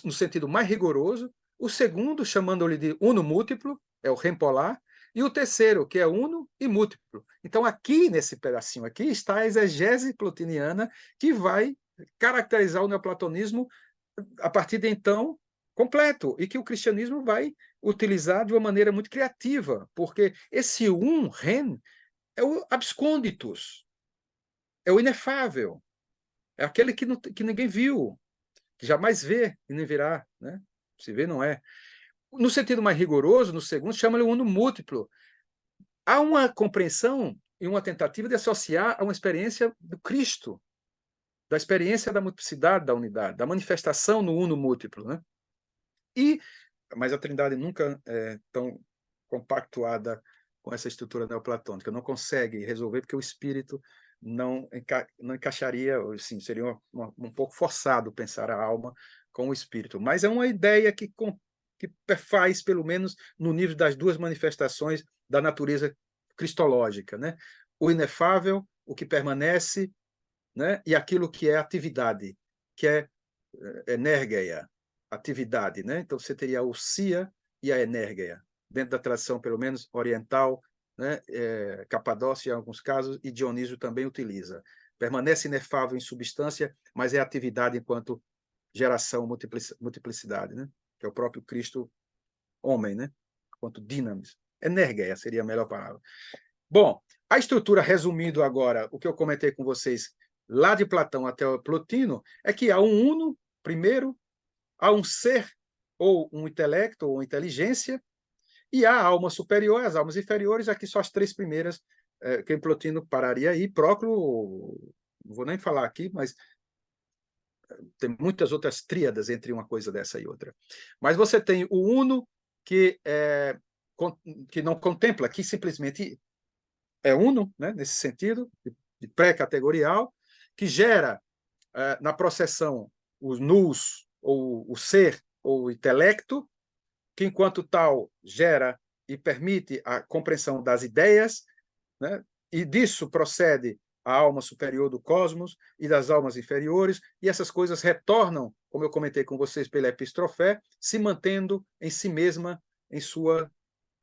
No sentido mais rigoroso. O segundo, chamando-lhe de uno múltiplo, é o ren polar. E o terceiro, que é uno e múltiplo. Então, aqui, nesse pedacinho aqui, está a exegese plotiniana que vai caracterizar o neoplatonismo a partir de então completo, e que o cristianismo vai utilizar de uma maneira muito criativa, porque esse ren é o abscônditus, é o inefável, é aquele que ninguém viu, que jamais vê e nem virá, né? Se vê, não é. No sentido mais rigoroso, no segundo, chama-lhe uno múltiplo. Há uma compreensão e uma tentativa de associar a uma experiência do Cristo, da experiência da multiplicidade da unidade, da manifestação no uno múltiplo, né? Mas a Trindade nunca é tão compactuada com essa estrutura neoplatônica, não consegue resolver porque o espírito não encaixaria, assim, seria um pouco forçado pensar a alma com o espírito. Mas é uma ideia que faz, pelo menos, no nível das duas manifestações da natureza cristológica, né? O inefável, o que permanece, né? E aquilo que é atividade, que é energeia, atividade, né? Então você teria a usia e a energeia, dentro da tradição, pelo menos, oriental, né? Capadócia, em alguns casos, e Dionísio também utiliza. Permanece inefável em substância, mas é atividade enquanto geração, multiplicidade, né? Que é o próprio Cristo homem, né? Enquanto dinamis. Energeia seria a melhor palavra. Bom, a estrutura, resumindo agora o que eu comentei com vocês, lá de Platão até o Plotino, é que há um uno, primeiro, há um ser, ou um intelecto, ou inteligência, e há a alma superior, as almas inferiores, aqui só as três primeiras, que em Plotino pararia aí, Próclo, não vou nem falar aqui, mas tem muitas outras tríadas entre uma coisa dessa e outra. Mas você tem o uno, que, que não contempla, que simplesmente é uno, né, nesse sentido, de pré-categorial, que gera na processão os nus, ou o ser, ou o intelecto, que enquanto tal gera e permite a compreensão das ideias, né, e disso procede a alma superior do cosmos e das almas inferiores, e essas coisas retornam, como eu comentei com vocês, pela epistrofé, se mantendo em si mesma, em sua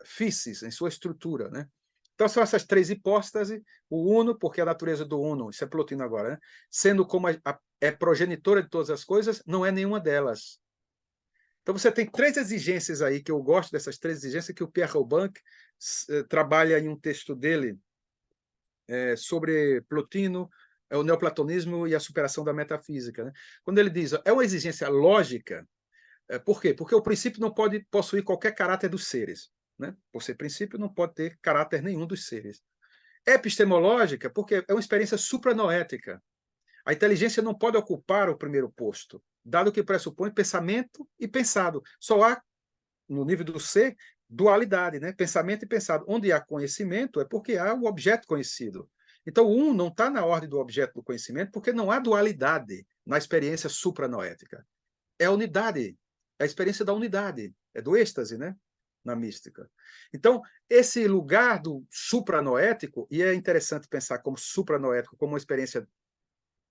físis, em sua estrutura, né? Então, são essas três hipóstases, o uno, porque a natureza do uno, isso é Plotino agora, né? Sendo como é progenitora de todas as coisas, não é nenhuma delas. Então, você tem três exigências aí, que eu gosto dessas três exigências, que o Pierre Robin trabalha em um texto dele sobre Plotino, é o neoplatonismo e a superação da metafísica, né? Quando ele diz, é uma exigência lógica. Por quê? Porque o princípio não pode possuir qualquer caráter dos seres, né? Por ser princípio, não pode ter caráter nenhum dos seres. Epistemológica, porque é uma experiência supranoética. A inteligência não pode ocupar o primeiro posto, dado que pressupõe pensamento e pensado. Só há, no nível do ser, dualidade, né? Pensamento e pensado. Onde há conhecimento é porque há o objeto conhecido. Então, o não está na ordem do objeto do conhecimento porque não há dualidade na experiência supranoética. É a unidade, é a experiência da unidade, é do êxtase, né? Na mística. Então, esse lugar do supranoético, e é interessante pensar como supranoético, como uma experiência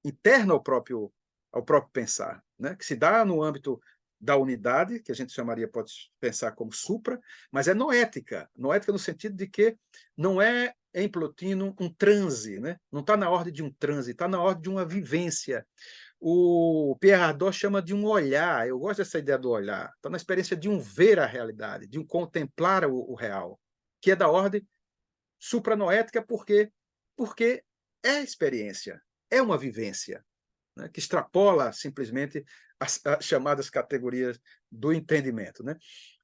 interna ao próprio pensar, né? Que se dá no âmbito da unidade, que a gente chamaria, pode pensar como supra, mas é noética. Noética no sentido de que não é em Plotino um transe, né? Não está na ordem de um transe, está na ordem de uma vivência. O Pierre Hadot chama de um olhar, eu gosto dessa ideia do olhar, está na experiência de um ver a realidade, de um contemplar o real, que é da ordem supranoética porque é experiência, é uma vivência, né, que extrapola simplesmente as chamadas categorias do entendimento, né?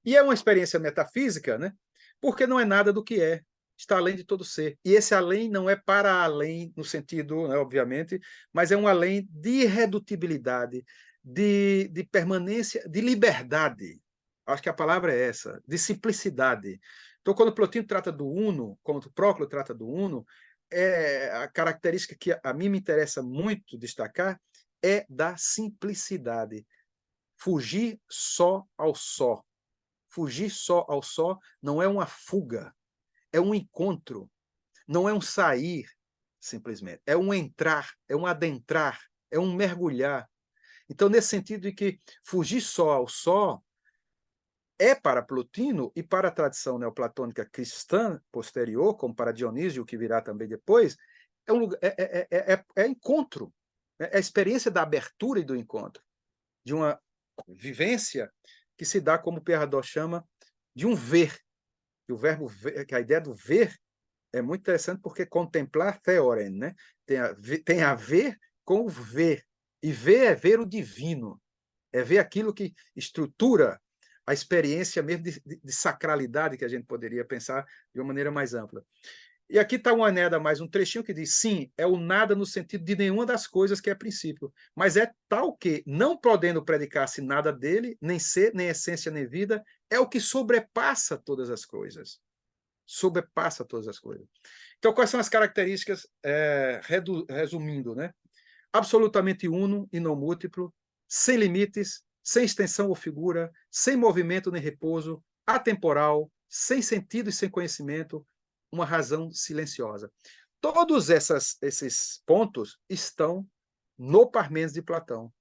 E é uma experiência metafísica, né? Porque não é nada do que é, está além de todo ser. E esse além não é para além no sentido, né, obviamente, mas é um além de irredutibilidade, de permanência, de liberdade. Acho que a palavra é essa, de simplicidade. Então, quando Plotino trata do uno, como o Próclo trata do uno, a característica que a mim me interessa muito destacar é da simplicidade. Fugir só ao só. Fugir só ao só não é uma fuga, é um encontro, não é um sair, simplesmente. É um entrar, é um adentrar, é um mergulhar. Então, nesse sentido de que fugir só ao só é para Plotino e para a tradição neoplatônica cristã posterior, como para Dionísio, que virá também depois, é, um lugar, é encontro, é a experiência da abertura e do encontro, de uma vivência que se dá, como Perrador chama, de um ver. Que o verbo ver, que a ideia do ver é muito interessante porque contemplar theoren, né? Tem a ver com o ver. E ver é ver o divino, é ver aquilo que estrutura a experiência mesmo de sacralidade que a gente poderia pensar de uma maneira mais ampla. E aqui está uma Enéada, mais um trechinho que diz, sim, é o nada no sentido de nenhuma das coisas que é princípio, mas é tal que, não podendo predicar-se nada dele, nem ser, nem essência, nem vida, é o que sobrepassa todas as coisas. Sobrepassa todas as coisas. Então, quais são as características, resumindo, né? Absolutamente uno e não múltiplo, sem limites, sem extensão ou figura, sem movimento nem repouso, atemporal, sem sentido e sem conhecimento, uma razão silenciosa. Todos esses pontos estão no Parmênides de Platão.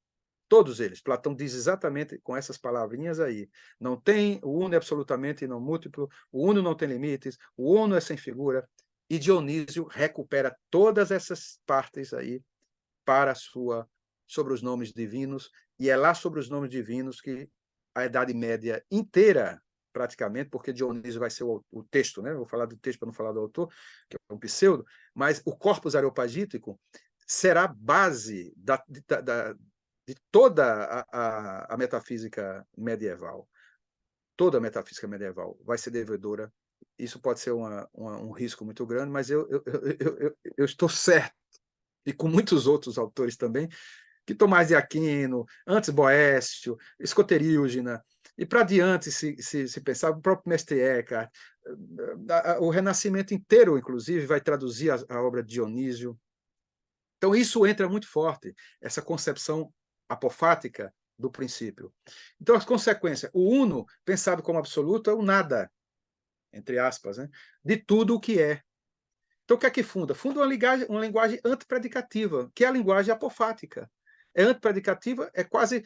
Todos eles. Platão diz exatamente com essas palavrinhas aí. Não tem, o uno é absolutamente não múltiplo, o uno não tem limites, o uno é sem figura. E Dionísio recupera todas essas partes aí para sobre os nomes divinos, e é lá sobre os nomes divinos que a Idade Média inteira, praticamente, porque Dionísio vai ser o texto, né? Vou falar do texto para não falar do autor, que é um pseudo, mas o corpus areopagítico será base de toda a metafísica medieval. Toda a metafísica medieval vai ser devedora. Isso pode ser um risco muito grande, mas eu estou certo, e com muitos outros autores também, que Tomás de Aquino, antes Boécio, Escoterígena, e para diante, se pensar, o próprio Mestre Eckhart, o Renascimento inteiro, inclusive, vai traduzir a obra de Dionísio. Então, isso entra muito forte, essa concepção apofática do princípio. Então, as consequências, o uno, pensado como absoluto, é o nada, entre aspas, né, de tudo o que é. Então, o que é que funda? Funda uma linguagem antipredicativa, que é a linguagem apofática. É antipredicativa, é quase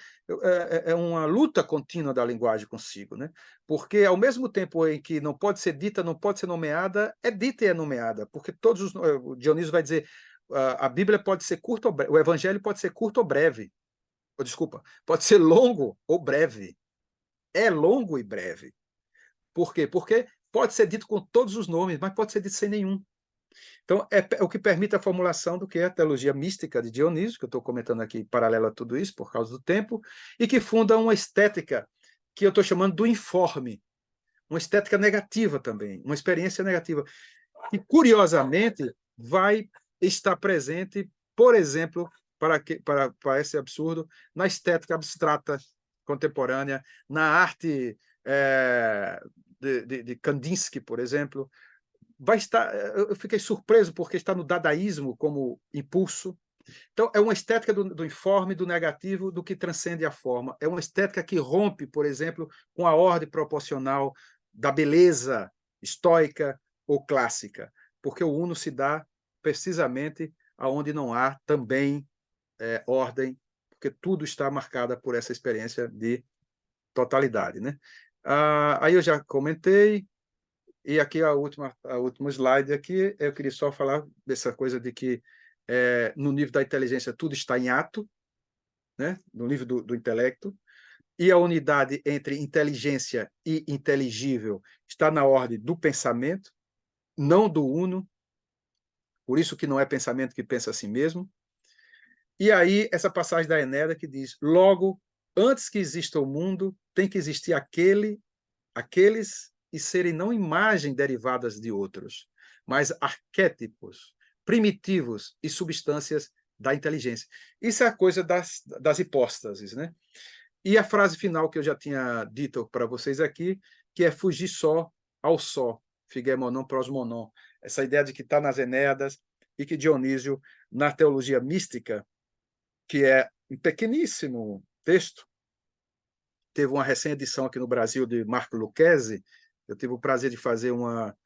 uma luta contínua da linguagem consigo, né? Porque, ao mesmo tempo em que não pode ser dita, não pode ser nomeada, é dita e é nomeada, porque o Dionísio vai dizer, a Bíblia pode ser curta ou breve, o Evangelho pode ser curto ou breve, ou, desculpa, pode ser longo ou breve. É longo e breve. Por quê? Porque pode ser dito com todos os nomes, mas pode ser dito sem nenhum. Então, é o que permite a formulação do que é a teologia mística de Dionísio, que eu estou comentando aqui paralelo a tudo isso, por causa do tempo, e que funda uma estética que eu estou chamando do informe, uma estética negativa também, uma experiência negativa. E, curiosamente, vai estar presente, por exemplo, para esse absurdo, na estética abstrata contemporânea, na arte de Kandinsky, por exemplo. Vai estar, eu fiquei surpreso porque está no dadaísmo como impulso. Então, é uma estética do informe, do negativo, do que transcende a forma. É uma estética que rompe, por exemplo, com a ordem proporcional da beleza estoica ou clássica, porque o uno se dá precisamente aonde não há também ordem, porque tudo está marcado por essa experiência de totalidade, né? Aí eu já comentei, e aqui a última slide aqui, eu queria só falar dessa coisa de que no nível da inteligência tudo está em ato, né? No nível do intelecto, e a unidade entre inteligência e inteligível está na ordem do pensamento, não do uno, por isso que não é pensamento que pensa a si mesmo. E aí essa passagem da Enéida que diz, logo, antes que exista o mundo, tem que existir aqueles e serem não imagens derivadas de outros, mas arquétipos, primitivos e substâncias da inteligência. Isso é a coisa das hipóstases, né? E a frase final que eu já tinha dito para vocês aqui, que é fugir só ao só, figemonon prosmonon, essa ideia de que está nas Enéadas e que Dionísio, na teologia mística, que é um pequeníssimo texto, teve uma recém-edição aqui no Brasil de Marco Lucchesi, eu tive o prazer de fazer uma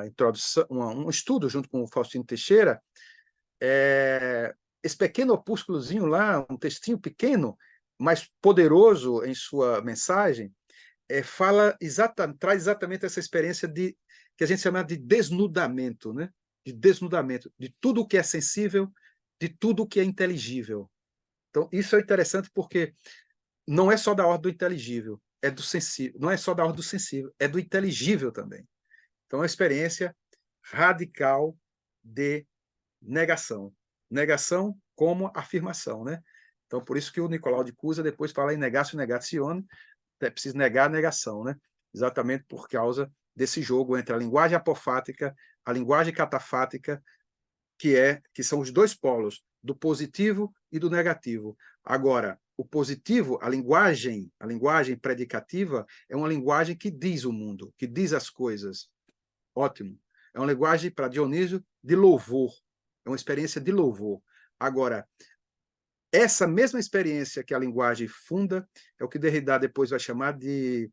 introdução, um estudo junto com o Faustino Teixeira, esse pequeno opúsculozinho lá, um textinho pequeno, mas poderoso em sua mensagem, traz exatamente essa experiência que a gente chama de desnudamento, né? De desnudamento de tudo o que é sensível, de tudo o que é inteligível. Então, isso é interessante porque não é só da ordem do inteligível, é do sensível, não é só da ordem do sensível, é do inteligível também. Então, é uma experiência radical de negação. Negação como afirmação, né? Então, por isso que o Nicolau de Cusa depois fala em negatio negatione, é preciso negar a negação, né? Exatamente por causa desse jogo entre a linguagem apofática, a linguagem catafática, que são os dois polos, do positivo e do negativo. Agora, o positivo, a linguagem predicativa, é uma linguagem que diz o mundo, que diz as coisas. Ótimo. É uma linguagem, para Dionísio, de louvor. É uma experiência de louvor. Agora, essa mesma experiência que a linguagem funda é o que Derrida depois vai chamar de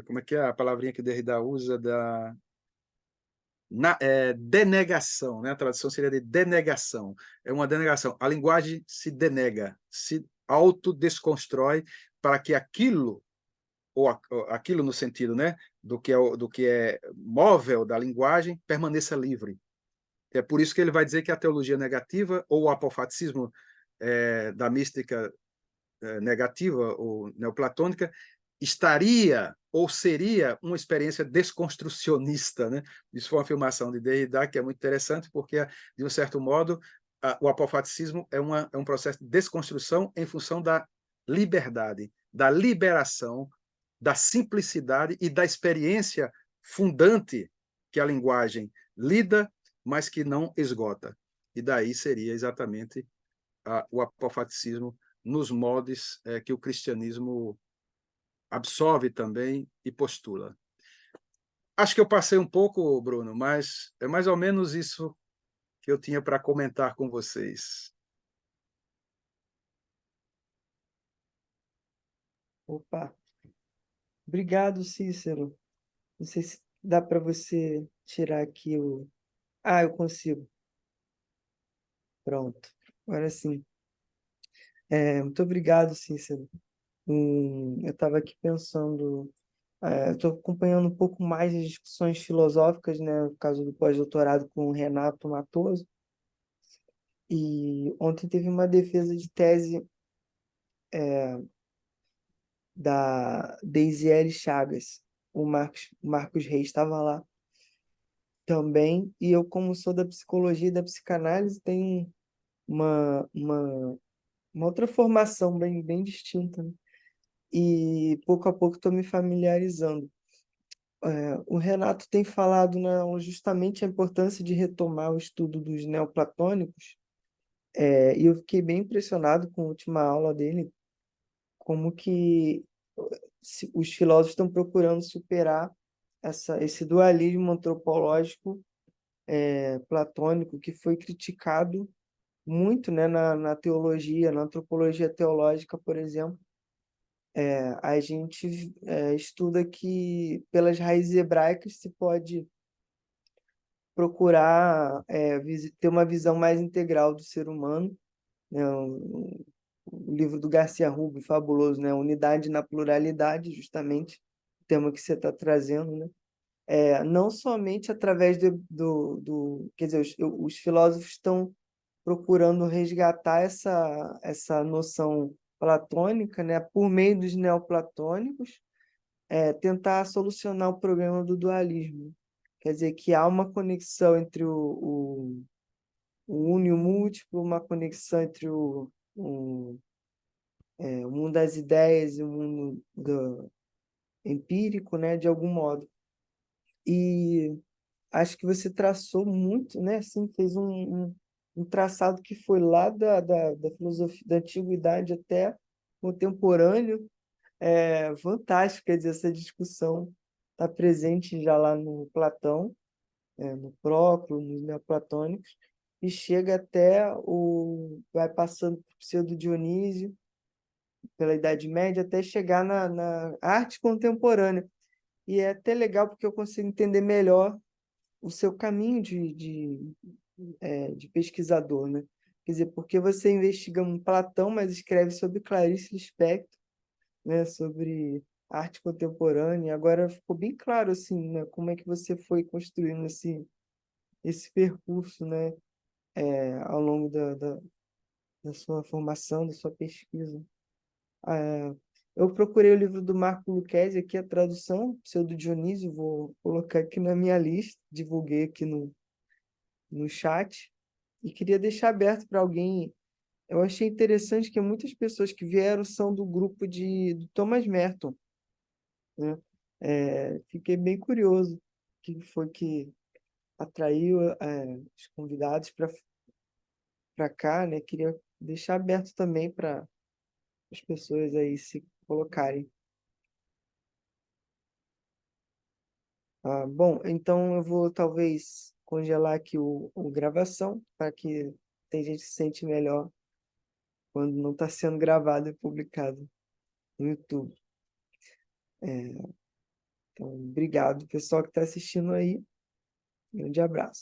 como é que é a palavrinha que Derrida usa denegação, né? A tradução seria de denegação. É uma denegação. A linguagem se denega, se autodesconstrói para que aquilo, ou aquilo no sentido, né, do que é móvel da linguagem, permaneça livre. É por isso que ele vai dizer que a teologia negativa, ou o apofaticismo da mística negativa ou neoplatônica, estaria ou seria uma experiência desconstrucionista, né? Isso foi uma afirmação de Derrida que é muito interessante, porque, de um certo modo, o apofaticismo é um processo de desconstrução em função da liberdade, da liberação, da simplicidade e da experiência fundante que a linguagem lida, mas que não esgota. E daí seria exatamente o apofaticismo nos moldes que o cristianismo absorve também e postula. Acho que eu passei um pouco, Bruno, mas é mais ou menos isso que eu tinha para comentar com vocês. Opa, obrigado, Cícero. Não sei se dá para você tirar aqui o. Ah, eu consigo. Pronto. Agora sim. Muito obrigado, Cícero. Eu estava aqui pensando, eu estou acompanhando um pouco mais as discussões filosóficas, né, no caso do pós-doutorado com o Renato Matoso, e ontem teve uma defesa de tese da Deisiele Chagas. o Marcos Reis estava lá também, e eu, como sou da psicologia e da psicanálise, tenho uma outra formação bem distinta, né? E pouco a pouco estou me familiarizando. O Renato tem falado justamente a importância de retomar o estudo dos neoplatônicos, e eu fiquei bem impressionado com a última aula dele, como que os filósofos estão procurando superar esse dualismo antropológico platônico que foi criticado muito, né, na teologia, na antropologia teológica, por exemplo. A gente estuda que pelas raízes hebraicas se pode procurar ter uma visão mais integral do ser humano, né? O livro do Garcia Rubio, fabuloso, né? Unidade na pluralidade, justamente o tema que você está trazendo, né? Não somente através quer dizer, os filósofos estão procurando resgatar essa noção platônica, né, por meio dos neoplatônicos, tentar solucionar o problema do dualismo. Quer dizer, que há uma conexão entre o uno e o múltiplo, uma conexão entre o mundo das ideias e o mundo empírico, né, de algum modo. E acho que você traçou muito, né? Assim, fez um traçado que foi lá da filosofia da antiguidade até contemporâneo. Fantástico, quer dizer, essa discussão está presente já lá no Platão, no Próclo, nos neoplatônicos, e chega vai passando por Pseudo Dionísio, pela Idade Média, até chegar na arte contemporânea. E é até legal porque eu consigo entender melhor o seu caminho de pesquisador, né? Quer dizer, porque você investiga um Platão, mas escreve sobre Clarice Lispector, né? Sobre arte contemporânea. Agora ficou bem claro, assim, né? Como é que você foi construindo esse percurso, né? Ao longo da sua formação, da sua pesquisa. Ah, eu procurei o livro do Marco Lucchesi aqui, a tradução, Pseudo Dionísio, vou colocar aqui na minha lista, divulguei aqui no chat, e queria deixar aberto para alguém. Eu achei interessante que muitas pessoas que vieram são do grupo do Thomas Merton, né? Fiquei bem curioso o que foi que atraiu os convidados para cá, né? Queria deixar aberto também para as pessoas aí se colocarem. Bom, então eu vou talvez congelar aqui o gravação, para que tem gente que se sente melhor quando não está sendo gravado e publicado no YouTube. Então, obrigado, pessoal que está assistindo aí. Grande abraço.